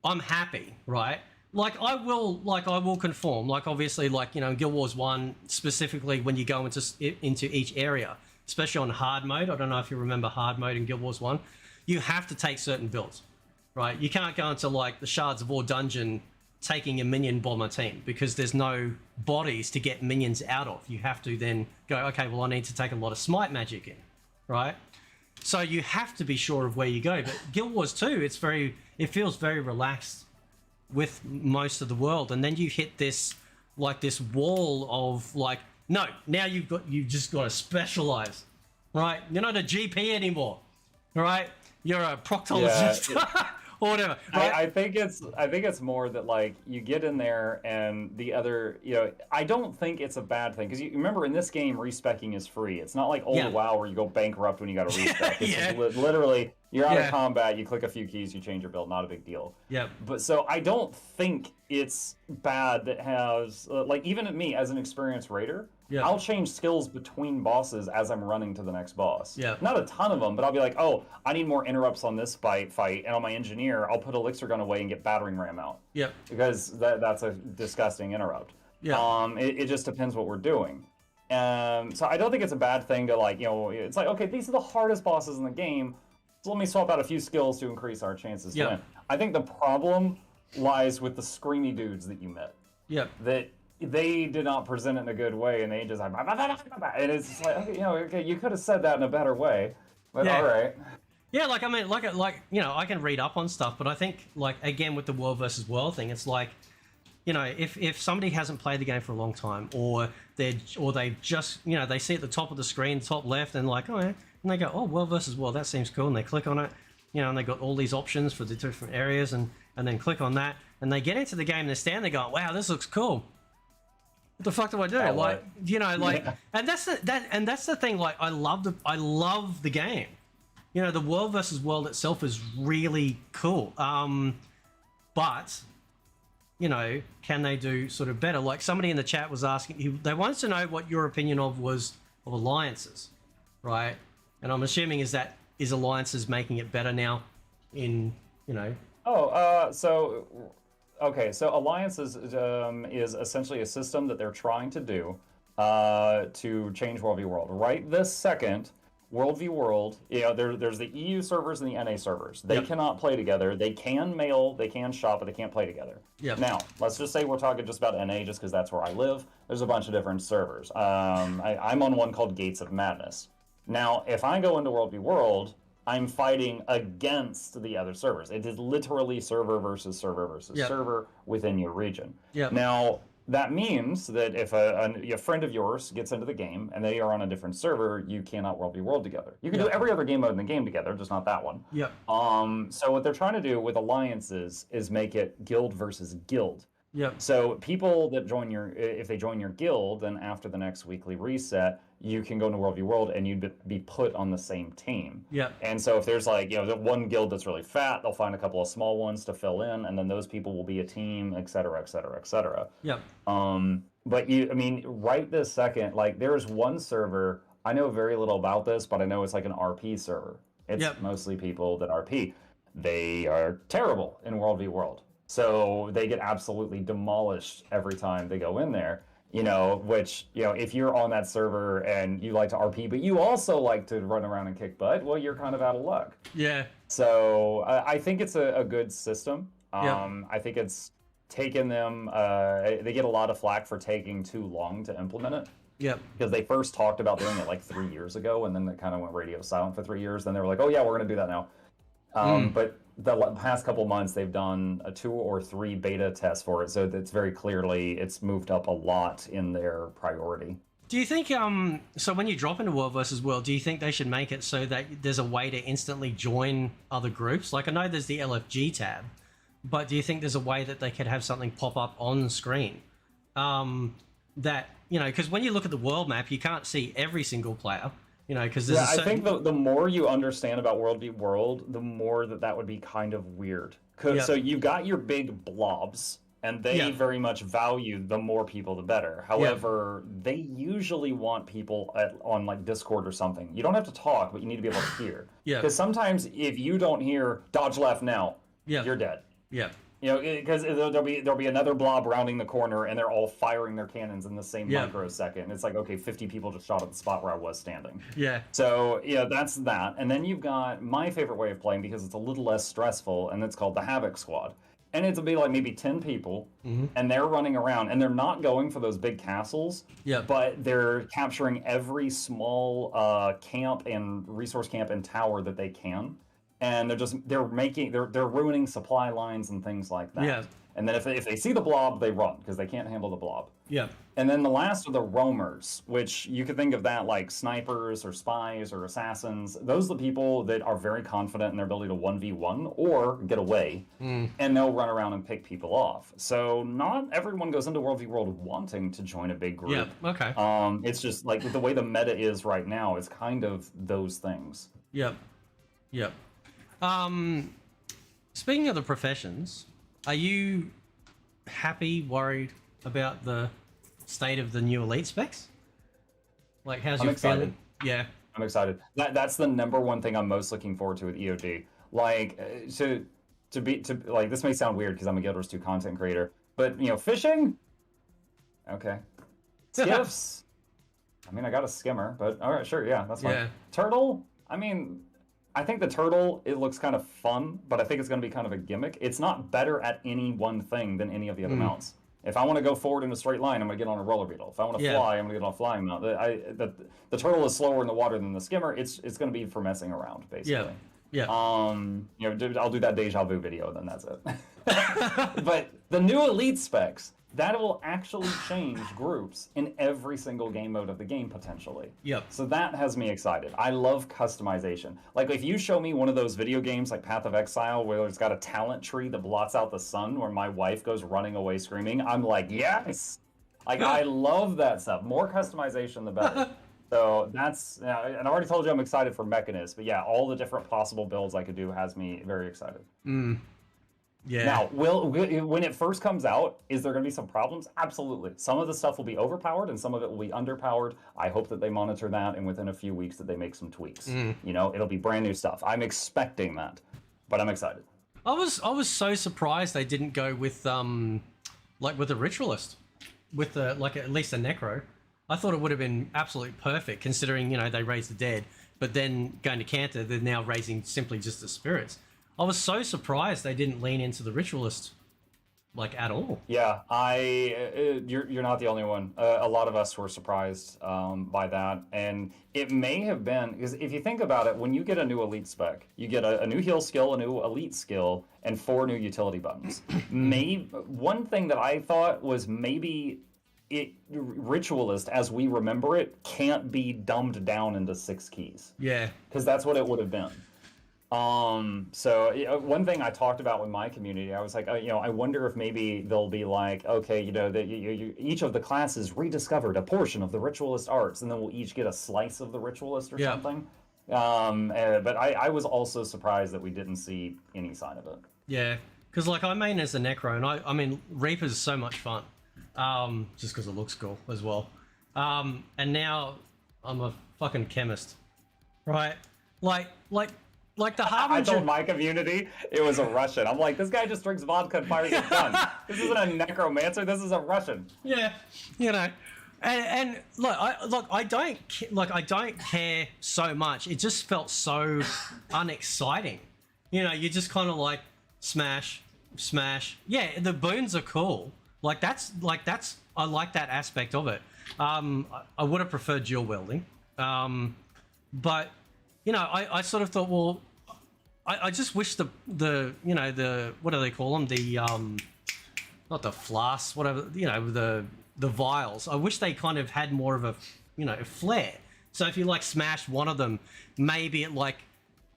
I'm happy, right? Like I will conform. Like obviously, like in Guild Wars 1 specifically, when you go into each area, especially on hard mode. I don't know if you remember hard mode in Guild Wars 1. You have to take certain builds, right? You can't go into like the Shards of War dungeon taking a minion bomber team because there's no bodies to get minions out of. You have to then go, okay, well, I need to take a lot of smite magic in, right? So you have to be sure of where you go. But Guild Wars 2, it feels very relaxed with most of the world, and then you hit this wall of like, no, now you've just got to specialize, right? You're not a GP anymore, right? You're a proctologist. or whatever. Right? I think it's more that like you get in there and the other, I don't think it's a bad thing because you remember in this game respecking is free. It's not like old Yeah. WoW where you go bankrupt when you got to respec. It's Yeah. literally you're out Yeah. of combat, you click a few keys, you change your build, not a big deal. Yep. But so I don't think it's bad that has like even at me as an experienced raider, Yeah. I'll change skills between bosses as I'm running to the next boss. Yeah. Not a ton of them, but I'll be like, oh, I need more interrupts on this fight, and on my engineer, I'll put elixir gun away and get battering ram out. Yep. Because that's a disgusting interrupt. Yeah. It just depends what we're doing. So I don't think it's a bad thing to like, it's like, okay, these are the hardest bosses in the game. So let me swap out a few skills to increase our chances to win. I think the problem lies with the screamy dudes that you met. Yep. That they did not present it in a good way, and they just like, and it's just like, okay, you could have said that in a better way, but all right. Yeah, like I mean, like I can read up on stuff, but I think like again with the world versus world thing, it's like, if somebody hasn't played the game for a long time, or they've just they see at the top of the screen, top left, and like, oh yeah, and they go, oh, world versus world, that seems cool, and they click on it, and they got all these options for the different areas, and then click on that, and they get into the game, and they stand there going, wow, this looks cool. What the fuck do I do? And that's the thing. Like, I love the game. The world versus world itself is really cool. But can they do sort of better? Like somebody in the chat was asking, they wanted to know what your opinion of alliances, right? And I'm assuming is alliances making it better now? Okay, so alliances is essentially a system that they're trying to do to change World v World. Right this second, World v World, there's the EU servers and the NA servers. They cannot play together. They can mail, they can shop, but they can't play together. Yep. Now, let's just say we're talking just about NA just because that's where I live. There's a bunch of different servers. I'm on one called Gates of Madness. Now, if I go into World v World, I'm fighting against the other servers. It is literally server versus server versus server within your region. Yep. Now, that means that if a friend of yours gets into the game and they are on a different server, you cannot World v World together. You can do every other game mode in the game together, just not that one. Yep. So what they're trying to do with alliances is make it guild versus guild. Yep. So people that if they join your guild, then after the next weekly reset, you can go into World v World and you'd be put on the same team. Yeah. And so if there's like, the one guild that's really fat, they'll find a couple of small ones to fill in, and then those people will be a team, et cetera, et cetera, et cetera. Yep. But right this second, like there's one server, I know very little about this, but I know it's like an RP server. It's mostly people that RP. They are terrible in World v World. So they get absolutely demolished every time they go in there. Which, if you're on that server and you like to RP, but you also like to run around and kick butt, well, you're kind of out of luck. Yeah. So I think it's a good system. I think it's taken them, they get a lot of flack for taking too long to implement it. Yep. Because they first talked about doing it like 3 years ago, and then it kind of went radio silent for 3 years. Then they were like, oh yeah, we're going to do that now. But the past couple months, they've done 2 or 3 beta tests for it, so it's very clearly it's moved up a lot in their priority. Do you think, so when you drop into World versus World, do you think they should make it so that there's a way to instantly join other groups? Like, I know there's the LFG tab, but do you think there's a way that they could have something pop up on screen? That, because when you look at the world map, you can't see every single player. Because there's I think the more you understand about World v World, the more that would be kind of weird. So you've got your big blobs, and they very much value the more people, the better. However, they usually want people on like Discord or something. You don't have to talk, but you need to be able to hear. Because sometimes if you don't hear dodge left now, you're dead. Yeah. Because there'll be another blob rounding the corner, and they're all firing their cannons in the same microsecond. It's like, okay, 50 people just shot at the spot where I was standing. Yeah. So that's that. And then you've got my favorite way of playing because it's a little less stressful, and it's called the Havoc Squad. And it'll be like maybe 10 people, and they're running around, and they're not going for those big castles, but they're capturing every small camp and resource camp and tower that they can. and they're ruining supply lines and things like that. Yeah. And then if they see the blob, they run because they can't handle the blob. Yeah. And then the last are the roamers, which you could think of that like snipers or spies or assassins. Those are the people that are very confident in their ability to 1v1 or get away, and they'll run around and pick people off. So not everyone goes into World v World wanting to join a big group. Yeah. Okay. It's just like the way the meta is right now, it's kind of those things. Yep. Yep. Speaking of the professions, are you happy, worried about the state of the new elite specs? Like, how's your feeling? Yeah. I'm excited. That's the number one thing I'm most looking forward to with EOD. Like, to like, this may sound weird because I'm a Guild Wars 2 content creator, but you know, fishing? Okay. Skiffs? I mean, I got a skimmer, but all right, sure, yeah, that's fine. Yeah. Turtle? I mean, I think the turtle, it looks kind of fun, but I think it's going to be kind of a gimmick. It's not better at any one thing than any of the other mounts. If I want to go forward in a straight line, I'm going to get on a roller beetle. If I want to fly, I'm going to get on a flying mount. The turtle is slower in the water than the skimmer. It's going to be for messing around, basically. Yeah. You know, I'll do that deja vu video, then that's it. But the new elite specs, that will actually change groups in every single game mode of the game, potentially. Yep. So that has me excited. I love customization. Like, if you show me one of those video games like Path of Exile where it's got a talent tree that blots out the sun where my wife goes running away screaming, I'm like, yes! Like, I love that stuff. More customization, the better. So that's, and I already told you I'm excited for Mechanist, but yeah, all the different possible builds I could do has me very excited. Yeah. Now, when it first comes out, is there going to be some problems? Absolutely. Some of the stuff will be overpowered and some of it will be underpowered. I hope that they monitor that and within a few weeks that they make some tweaks. You know, it'll be brand new stuff. I'm expecting that, but I'm excited. I was so surprised they didn't go with like with a ritualist, with the like at least a necro. I thought it would have been absolutely perfect considering, you know, they raised the dead, but then going to Cantha, they're now raising simply just the spirits. I was so surprised they didn't lean into the ritualist, like, at all. Yeah, you're not the only one. A lot of us were surprised by that, and it may have been because if you think about it, when you get a new elite spec, you get a new heal skill, a new elite skill, and 4 new utility buttons. One thing that I thought was maybe ritualist, as we remember it, can't be dumbed down into 6 keys. Yeah, because that's what it would have been. So one thing I talked about with my community, I was like, you know, I wonder if maybe they'll be like, okay, you know, that each of the classes rediscovered a portion of the ritualist arts, and then we'll each get a slice of the ritualist or something. But I was also surprised that we didn't see any sign of it. Yeah, because like I main as a necro, and I mean Reaper's so much fun, just because it looks cool as well. And now I'm a fucking chemist, right? Like the Harbinger. I told my community it was a Russian. I'm like, this guy just drinks vodka and fires a gun. This isn't a necromancer. This is a Russian. Yeah, you know, and look, I don't care so much. It just felt so unexciting. You know, you just kind of like smash. Yeah, the boons are cool. That's I like that aspect of it. I would have preferred dual wielding, but. You know, I sort of thought, well, I just wish the you know, the, what do they call them? The, not the flasks, whatever, you know, the vials. I wish they kind of had more of a, you know, a flair. So if you like smash one of them, maybe it like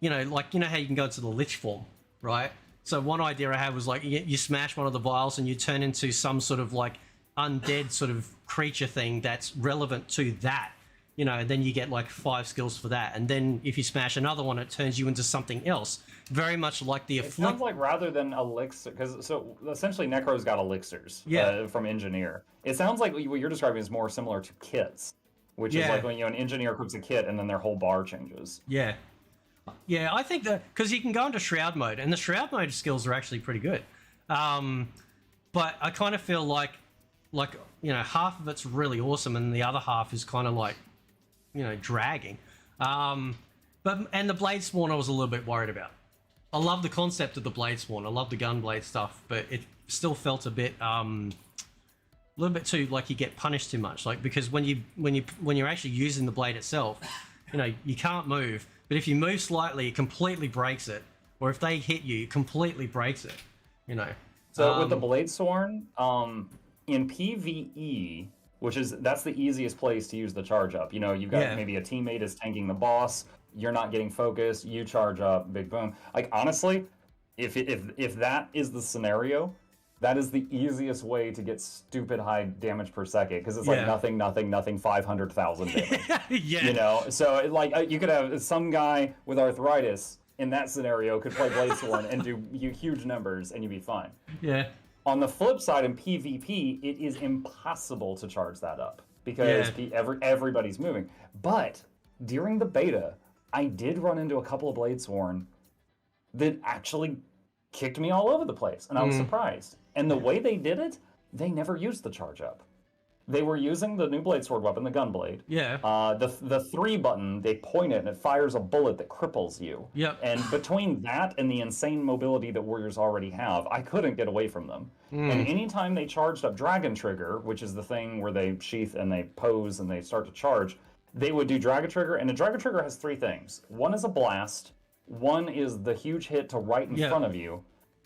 you know how you can go into the lich form, right? So one idea I had was like, you smash one of the vials and you turn into some sort of like undead sort of creature thing that's relevant to that. You know, and then you get like 5 skills for that. And then if you smash another one, it turns you into something else. Very much like the It sounds like rather than elixir, because so essentially Necro's got elixirs from Engineer. It sounds like what you're describing is more similar to kits, which is like when an Engineer equips a kit and then their whole bar changes. Yeah. Yeah, I think that, because you can go into Shroud mode, and the Shroud mode skills are actually pretty good. But I kind of feel like, you know, half of it's really awesome and the other half is kind of like, you know, dragging. And the Blade Spawn I was a little bit worried about. I love the concept of the Blade Spawn. I love the Gunblade stuff, but it still felt a bit, a little bit too like you get punished too much. Like, because when you're actually using the blade itself, you know, you can't move. But if you move slightly, it completely breaks it. Or if they hit you, it completely breaks it. You know. So with the Bladesworn, in PvE, that's the easiest place to use the charge up. You know, you've got maybe a teammate is tanking the boss, you're not getting focused, you charge up, big boom. Like honestly, if that is the scenario, that is the easiest way to get stupid high damage per second, because it's like nothing, 500,000 damage. You know, so you could have some guy with arthritis in that scenario could play Bladesworn and do huge numbers, and you'd be fine. Yeah. On the flip side, in PvP, it is impossible to charge that up because everybody's moving. But during the beta, I did run into a couple of Bladesworn that actually kicked me all over the place, and I was surprised. And the way they did it, they never used the charge up. They were using the new Bladesword weapon, the Gunblade. Yeah. The 3 button, they point it and it fires a bullet that cripples you. Yep. And between that and the insane mobility that warriors already have, I couldn't get away from them. And anytime they charged up Dragon Trigger, which is the thing where they sheath and they pose and they start to charge, they would do Dragon Trigger, and the Dragon Trigger has 3 things. One is a blast, one is the huge hit to right in front of you,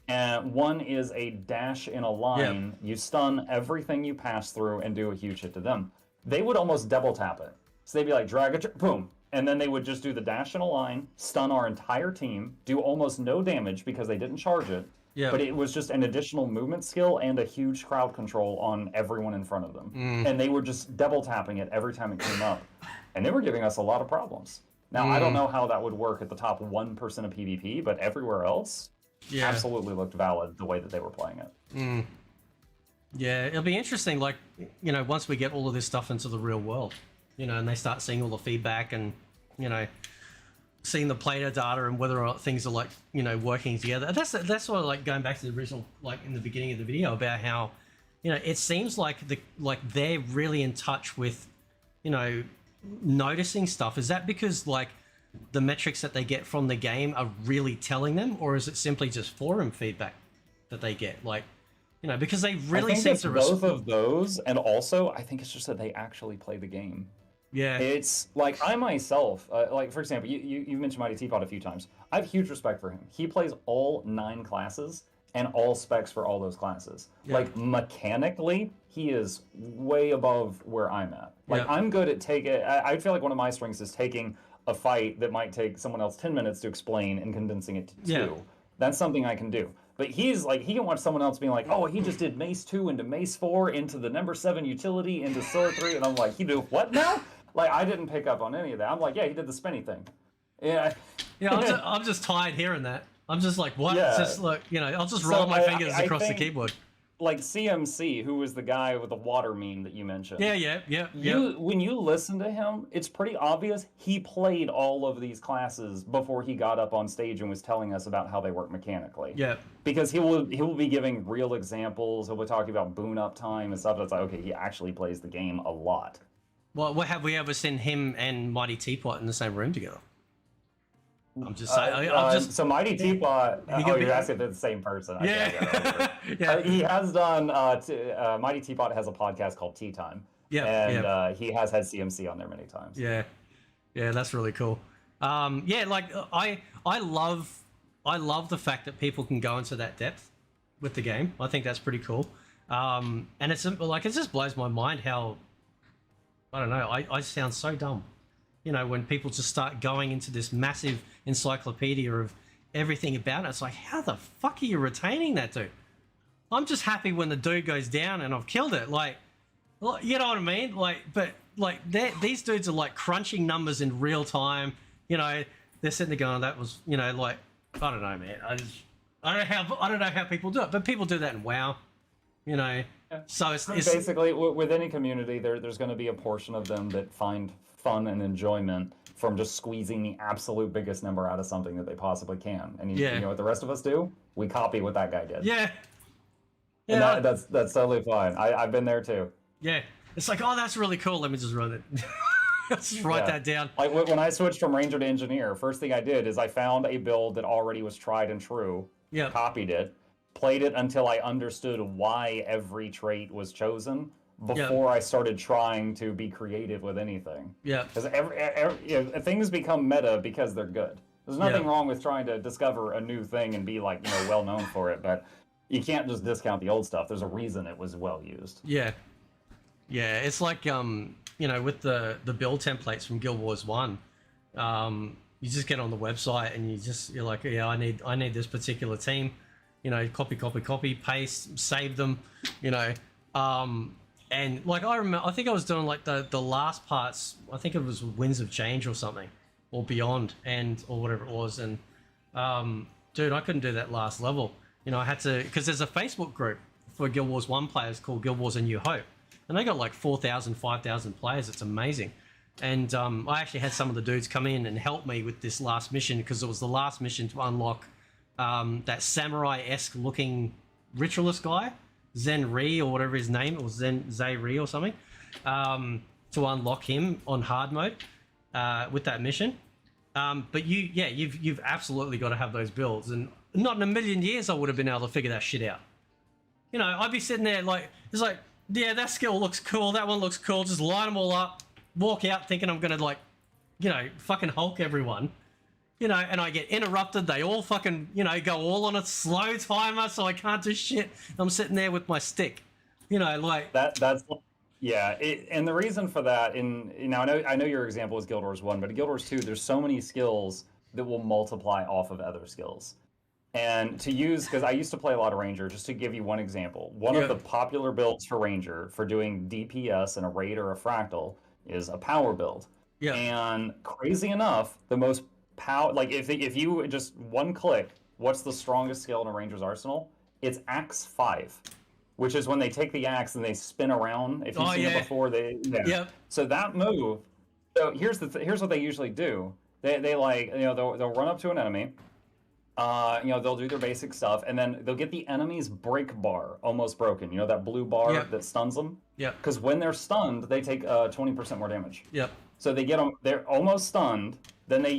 and one is a dash in a line. You stun everything you pass through and do a huge hit to them. They would almost double tap it. So they'd be like, boom. And then they would just do the dash in a line, stun our entire team, do almost no damage because they didn't charge it. But it was just an additional movement skill and a huge crowd control on everyone in front of them. And they were just double tapping it every time it came up. And they were giving us a lot of problems. Now, I don't know how that would work at the top 1% of PvP, but everywhere else, absolutely looked valid the way that they were playing it. Yeah, it'll be interesting, like, you know, once we get all of this stuff into the real world, you know, and they start seeing all the feedback and, you know, seeing the player data and whether or not things are, like, you know, working together. That's sort of like going back to the original, like in the beginning of the video, about how, you know, it seems like they're really in touch with, you know, noticing stuff. Is that because, like, the metrics that they get from the game are really telling them, or is it simply just forum feedback that they get? Like, you know, because they really seem to both of those, and also I think it's just that they actually play the game. Yeah, it's like I myself, like for example, you've mentioned Mighty Teapot a few times. I have huge respect for him. He plays all 9 classes and all specs for all those classes. Like mechanically, he is way above where I'm at. Like I'm good at I feel like one of my strengths is taking a fight that might take someone else 10 minutes to explain and condensing it to 2. That's something I can do. But he's like, he can watch someone else being like, oh, he just did Mace 2 into Mace 4 into the number 7 utility into Sword 3, and I'm like, he did what now? Like, I didn't pick up on any of that. I'm like, yeah, he did the spinny thing. Yeah. I'm just tired hearing that. I'm just like, what? Yeah. Just like, you know, I'll just roll my fingers across the keyboard. Like CMC, who was the guy with the water meme that you mentioned. Yeah. When you listen to him, it's pretty obvious he played all of these classes before he got up on stage and was telling us about how they work mechanically. Yeah. Because he will be giving real examples. He'll be talking about boon up time and stuff. That's like, okay, he actually plays the game a lot. Well, have we ever seen him and Mighty Teapot in the same room together? I'm just saying. So Mighty Teapot. You're asking if they're the same person. He has done. Mighty Teapot has a podcast called Tea Time. He has had CMC on there many times. Yeah, that's really cool. Like I love the fact that people can go into that depth with the game. I think that's pretty cool. And it's like, it just blows my mind how, I don't know. I sound so dumb. You know, when people just start going into this massive encyclopedia of everything about it, it's like, how the fuck are you retaining that dude? I'm just happy when the dude goes down and I've killed it. Like, you know what I mean? Like, but like, these dudes are like crunching numbers in real time. You know, they're sitting there going, that was, you know, like, I don't know, man. I don't know how people do it, but people do that in WoW. You know, so it's basically with any community, there's going to be a portion of them that find fun and enjoyment from just squeezing the absolute biggest number out of something that they possibly can. And you know what the rest of us do? We copy what that guy did. And that's totally fine. I've been there too. Yeah, it's like, oh, that's really cool. Let me just run it. Let's just write that down. Like when I switched from Ranger to Engineer, first thing I did is I found a build that already was tried and true. Copied it, played it until I understood why every trait was chosen before I started trying to be creative with anything. Yeah. Because things become meta because they're good. There's nothing wrong with trying to discover a new thing and be like, well known for it, but you can't just discount the old stuff. There's a reason it was well used. Yeah. Yeah, it's like with the build templates from Guild Wars 1, you just get on the website and you're like, yeah, I need this particular team, copy, paste, save them, and like I think I was doing like the last parts, I think it was Winds of Change or something, or Beyond, or whatever it was, and dude, I couldn't do that last level. I had to, because there's a Facebook group for Guild Wars 1 players called Guild Wars A New Hope, and they got like 4,000, 5,000 players. It's amazing. And I actually had some of the dudes come in and help me with this last mission, because it was the last mission to unlock that samurai-esque looking ritualist guy, Zen Ri or whatever his name, or Zay Ri or something, to unlock him on hard mode with that mission. But you've absolutely got to have those builds, and not in a million years I would have been able to figure that shit out. I'd be sitting there like, it's like, yeah, that skill looks cool, that one looks cool, just line them all up, walk out thinking I'm gonna fucking Hulk everyone, and I get interrupted. They all fucking, go all on a slow timer, so I can't do shit. I'm sitting there with my stick, like that's yeah. And the reason for that, I know your example is Guild Wars 1, but in Guild Wars 2, there's so many skills that will multiply off of other skills. And to use, because I used to play a lot of Ranger, just to give you one example, one of the popular builds for Ranger for doing DPS in a raid or a fractal is a power build. Yeah. And crazy enough, the most like if you just one click, what's the strongest skill in a Ranger's arsenal? It's Axe 5, which is when they take the axe and they spin around. If you've seen it before, So that move. So here's what they usually do. They like they'll run up to an enemy. They'll do their basic stuff, and then they'll get the enemy's break bar almost broken. That blue bar that stuns them. Yeah. Because when they're stunned, they take 20% more damage. Yep. So they get them. They're almost stunned. Then they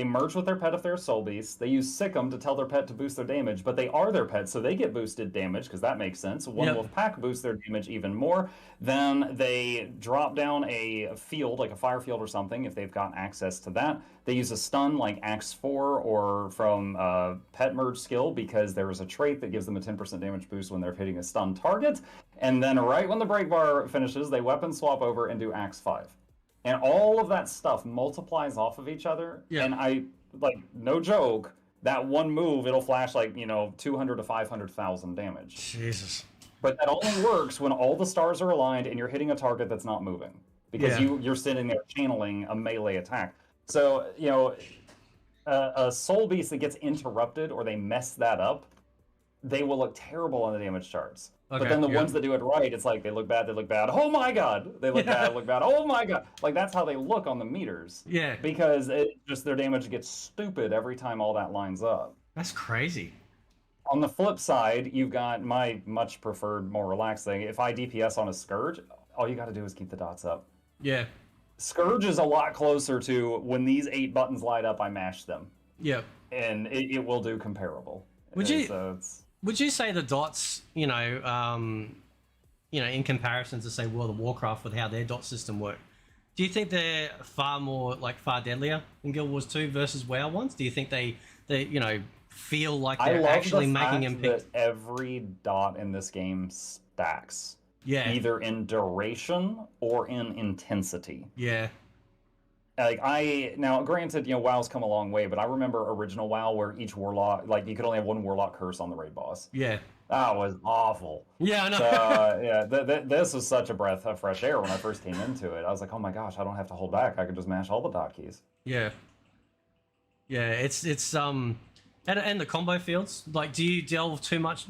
merge with their pet if they're a soul beast. They use Sick 'em to tell their pet to boost their damage, but they are their pet, so they get boosted damage because that makes sense. One wolf pack boosts their damage even more. Then they drop down a field, like a fire field or something, if they've got access to that. They use a stun like Axe 4 or from Pet Merge skill, because there is a trait that gives them a 10% damage boost when they're hitting a stun target. And then right when the break bar finishes, they weapon swap over and do Axe 5. And all of that stuff multiplies off of each other. Yeah. And I, like, no joke, that one move, it'll flash like, 200 to 500,000 damage. Jesus. But that only works when all the stars are aligned and you're hitting a target that's not moving. Because you're sitting there channeling a melee attack. So, a soul beast that gets interrupted or they mess that up, they will look terrible on the damage charts. Okay, but then the ones that do it right, it's like they look bad, oh my god! They look bad, look bad, oh my god! Like that's how they look on the meters. Yeah. Because their damage gets stupid every time all that lines up. That's crazy. On the flip side, you've got my much preferred, more relaxed thing. If I DPS on a Scourge, all you gotta do is keep the dots up. Yeah. Scourge is a lot closer to when these 8 buttons light up, I mash them. Yeah. And it will do comparable. Would you say the dots, in comparison to say World of Warcraft with how their dot system work, do you think they're far deadlier in Guild Wars 2 versus WoW ones? Do you think they feel like they're actually making impact? That every dot in this game stacks. Yeah. Either in duration or in intensity. Yeah. Now granted, WoW's come a long way, but I remember original WoW where each warlock, like you could only have one warlock curse on the raid boss. Yeah. That was awful. Yeah, I know. So, this was such a breath of fresh air when I first came into it. I was like, oh my gosh, I don't have to hold back. I could just mash all the dot keys. Yeah. Yeah, it's and the combo fields, like do you delve much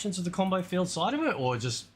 into the combo field side of it, or just,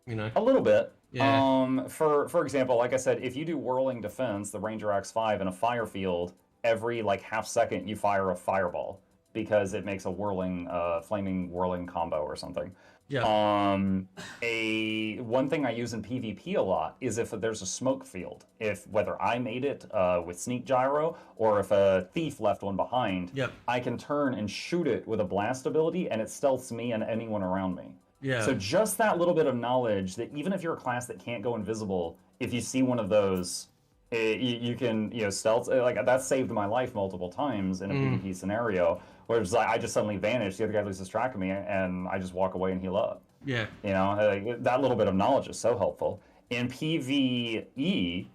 A little bit. Yeah. For example, like I said, if you do whirling defense, the Ranger Axe 5 in a fire field, every like half second you fire a fireball because it makes a flaming whirling combo or something. Yeah. One thing I use in PvP a lot is if there's a smoke field, whether I made it with sneak gyro or if a thief left one behind, I can turn and shoot it with a blast ability and it stealths me and anyone around me. Yeah. So just that little bit of knowledge that even if you're a class that can't go invisible, if you see one of those, you can, stealth. Like that saved my life multiple times in a PvP scenario where it's like I just suddenly vanish, the other guy loses track of me, and I just walk away and heal up. Yeah. Like, that little bit of knowledge is so helpful. In PvE,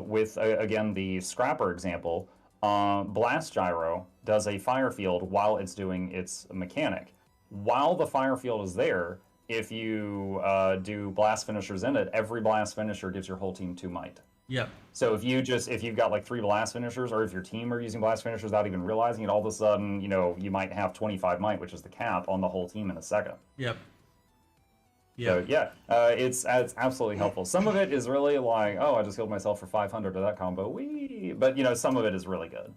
with again the Scrapper example, Blast Gyro does a fire field while it's doing its mechanic. While the fire field is there, if you do blast finishers in it, every blast finisher gives your whole team 2 might. Yep. So if you've got like 3 blast finishers, or if your team are using blast finishers without even realizing it, all of a sudden, you might have 25 might, which is the cap on the whole team in a second. Yep. So yeah, it's absolutely helpful. Some of it is really like, oh, I just healed myself for 500 to that combo, wee. But some of it is really good.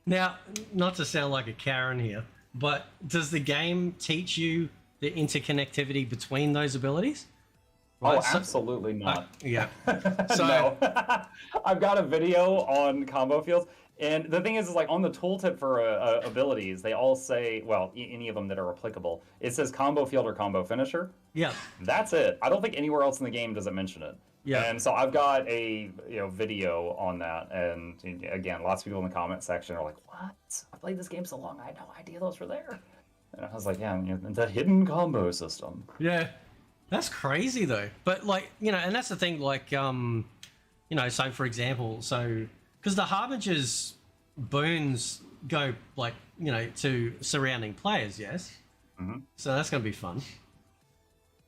Now, not to sound like a Karen here, but does the game teach you the interconnectivity between those abilities? Right, Oh, absolutely not. Yeah. So, no. I've got a video on combo fields. And the thing is like on the tooltip for abilities, they all say, well, any of them that are applicable, it says combo field or combo finisher. Yeah. That's it. I don't think anywhere else in the game does it mention it. Yeah. And so I've got a video on that, and again, lots of people in the comment section are like, "What? I played this game so long, I had no idea those were there." And I was like, "Yeah, the hidden combo system." Yeah. That's crazy though. But like, and that's the thing, like, so for example, because the Harbinger's boons go like, to surrounding players, yes? Mm-hmm. So that's going to be fun.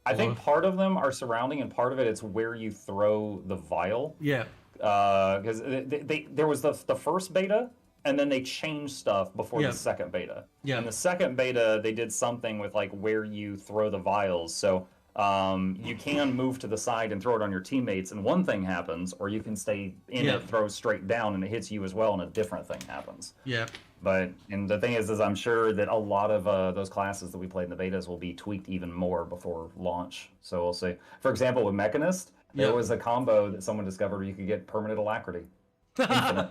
I think part of them are surrounding, and part of it's where you throw the vial. Yeah. Because there was the first beta, and then they changed stuff before the second beta. Yeah. In the second beta, they did something with like where you throw the vials. So you can move to the side and throw it on your teammates, and one thing happens, or you can stay in it, throw straight down, and it hits you as well, and a different thing happens. Yeah. And the thing is I'm sure that a lot of those classes that we played in the betas will be tweaked even more before launch. So we'll see. For example, with Mechanist, there was a combo that someone discovered where you could get permanent alacrity. Infinite.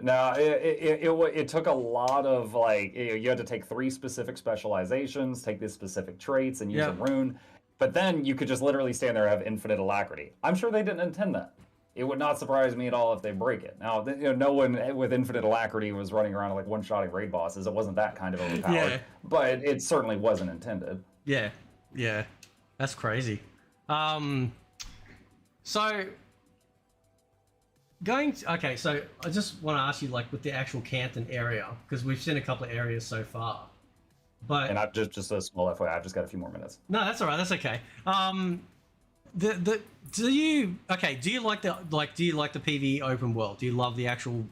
Now, it took a lot of, like, you had to take 3 specific specializations, take these specific traits, and use a rune. But then you could just literally stand there and have infinite alacrity. I'm sure they didn't intend that. It would not surprise me at all if they break it. Now, no one with infinite alacrity was running around like one-shotting raid bosses. It wasn't that kind of overpowered. Yeah. But it certainly wasn't intended. Yeah. Yeah. That's crazy. So okay, so I just want to ask you, like, with the actual Cantha area, because we've seen a couple of areas so far, but and I've just a small FYI, I've just got a few more minutes. No, that's all right. That's okay. Do you like the PvE open world? Do you love the actual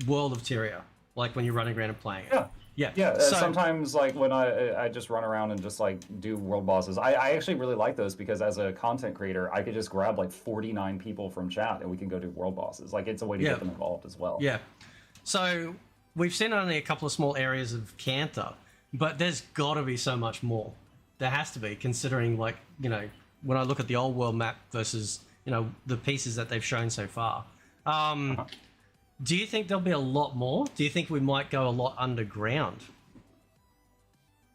world of Tyria, like when you're running around and playing it? Yeah. So, sometimes, like, when I just run around and just like do world bosses, I actually really like those, because as a content creator, I could just grab like 49 people from chat and we can go do world bosses. Like, it's a way to get them involved as well. Yeah. So we've seen only a couple of small areas of Cantha, but there's got to be so much more. There has to be, considering, like, when I look at the old world map versus the pieces that they've shown so far. Do you think there'll be a lot more? Do you think we might go a lot underground?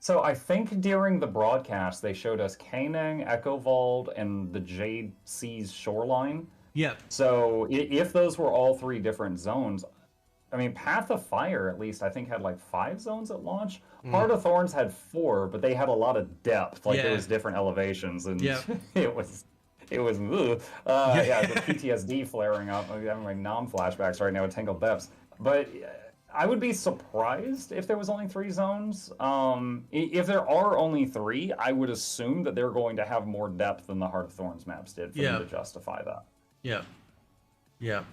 So I think during the broadcast, they showed us Kanang, Echovald, and the Jade Sea's shoreline. Yep. So if those were all 3 different zones, I mean, Path of Fire, at least, I think had like 5 zones at launch. Heart of Thorns had 4, but they had a lot lot of depth. Like, there was different elevations, and it was the PTSD flaring up. I'm having like flashbacks right now with Tangled Depths. But I would be surprised if there was only 3 zones. If there are only 3, I would assume that they're going to have more depth than the Heart of Thorns maps did for them to justify that. Yeah. Yeah.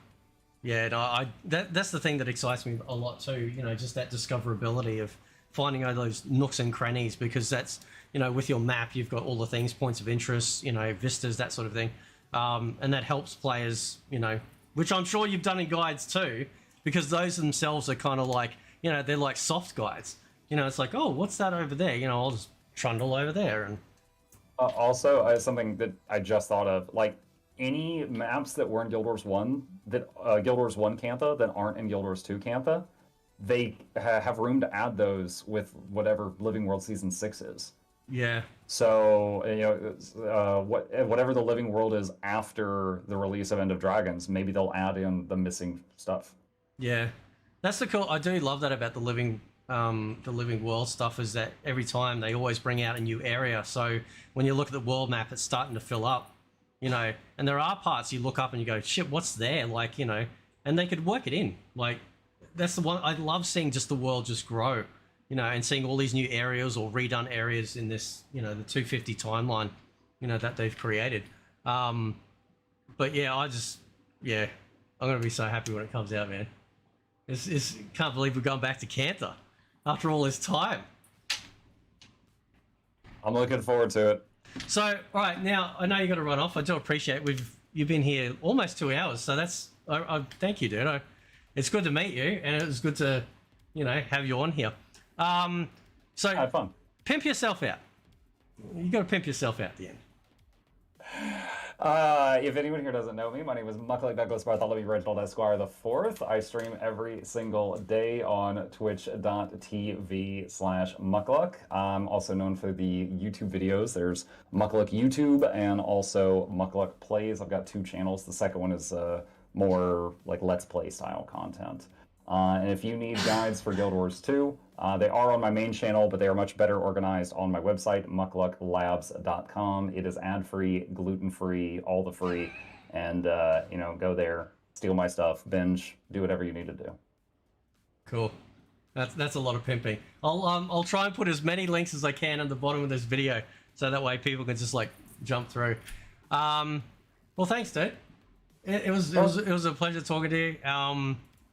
Yeah, no, that's the thing that excites me a lot too, just that discoverability of finding all those nooks and crannies, because that's, with your map, you've got all the things, points of interest, vistas, that sort of thing. And that helps players, which I'm sure you've done in guides too, because those themselves are kind of like, they're like soft guides. It's like, oh, what's that over there? I'll just trundle over there. And also, something that I just thought of, like, any maps that were in Guild Wars 1, Guild Wars 1 Cantha, that aren't in Guild Wars 2 Cantha, they have room to add those with whatever Living World Season 6 is. Yeah. So, whatever the living world is after the release of End of Dragons, maybe they'll add in the missing stuff. Yeah, that's the cool. I do love that about the living world stuff, is that every time they always bring out a new area. So when you look at the world map, it's starting to fill up, and there are parts you look up and you go, shit, what's there? Like, and they could work it in. Like, that's the one I love, seeing just the world just grow, and seeing all these new areas or redone areas in this, the 250 timeline, that they've created. But yeah, I'm gonna be so happy when it comes out, man. Can't believe we're going back to Cantha after all this time. I'm looking forward to it. So, all right, now I know you got to run off. I do appreciate you've been here almost 2 hours, so I thank you, dude. It's good to meet you, and it was good to have you on here. So have fun. Pimp yourself out. You got to pimp yourself out at the end. If anyone here doesn't know me, my name is Muckluck Douglas Bartholomew Reginald Esquire the Fourth. I stream every single day on twitch.tv/Muckluck. I'm also known for the YouTube videos. There's Muckluck YouTube and also Muckluck Plays. I've got 2 channels. The second one is more like Let's Play style content. And if you need guides for Guild Wars 2, they are on my main channel, but they are much better organized on my website, mucklucklabs.com. It is ad-free, gluten-free, all the free, and go there, steal my stuff, binge, do whatever you need to do. Cool. That's a lot of pimping. I'll try and put as many links as I can on the bottom of this video, so that way people can just like jump through. Well, thanks, dude. It was a pleasure talking to you.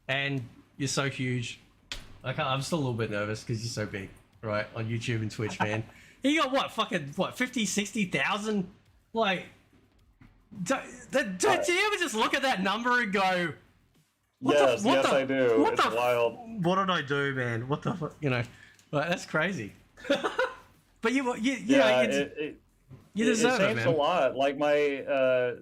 And you're so huge. I'm still a little bit nervous because you're so big, right? On YouTube and Twitch, man. You got what, 50, 60,000? Like, do you ever just look at that number and go, Yes, I do. It's wild. What did I do, man? What the fuck? Like, that's crazy. But you deserve it, man. It changed a lot. Like my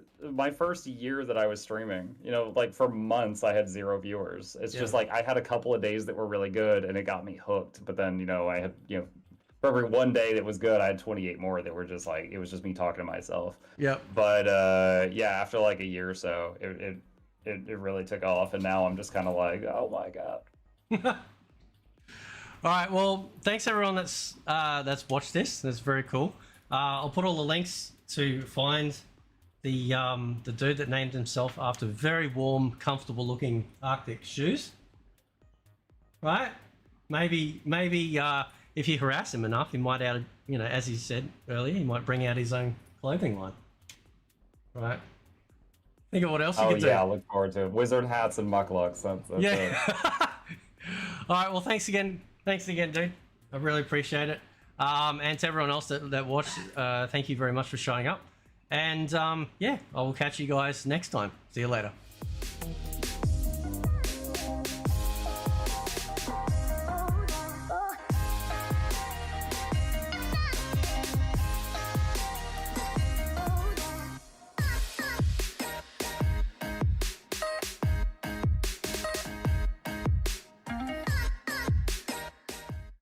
first year that I was streaming, like for months I had 0 viewers. It's just like I had a couple of days that were really good and it got me hooked. But then, I had, for every one day that was good, I had 28 more that were just like, it was just me talking to myself. Yep. But after like a year or so, it really took off, and now I'm just kind of like, oh my god. All right, well, thanks everyone that's watched this. That's very cool. I'll put all the links to find the dude that named himself after very warm, comfortable looking Arctic shoes. Right? Maybe if you harass him enough, he might as he said earlier, he might bring out his own clothing line. Right? Think of what else you can do. Oh yeah, I look forward to it. Wizard hats and mucklucks. That's yeah. All right, well, thanks again, dude. I really appreciate it. And to everyone else that watched, thank you very much for showing up. And I will catch you guys next time. See you later.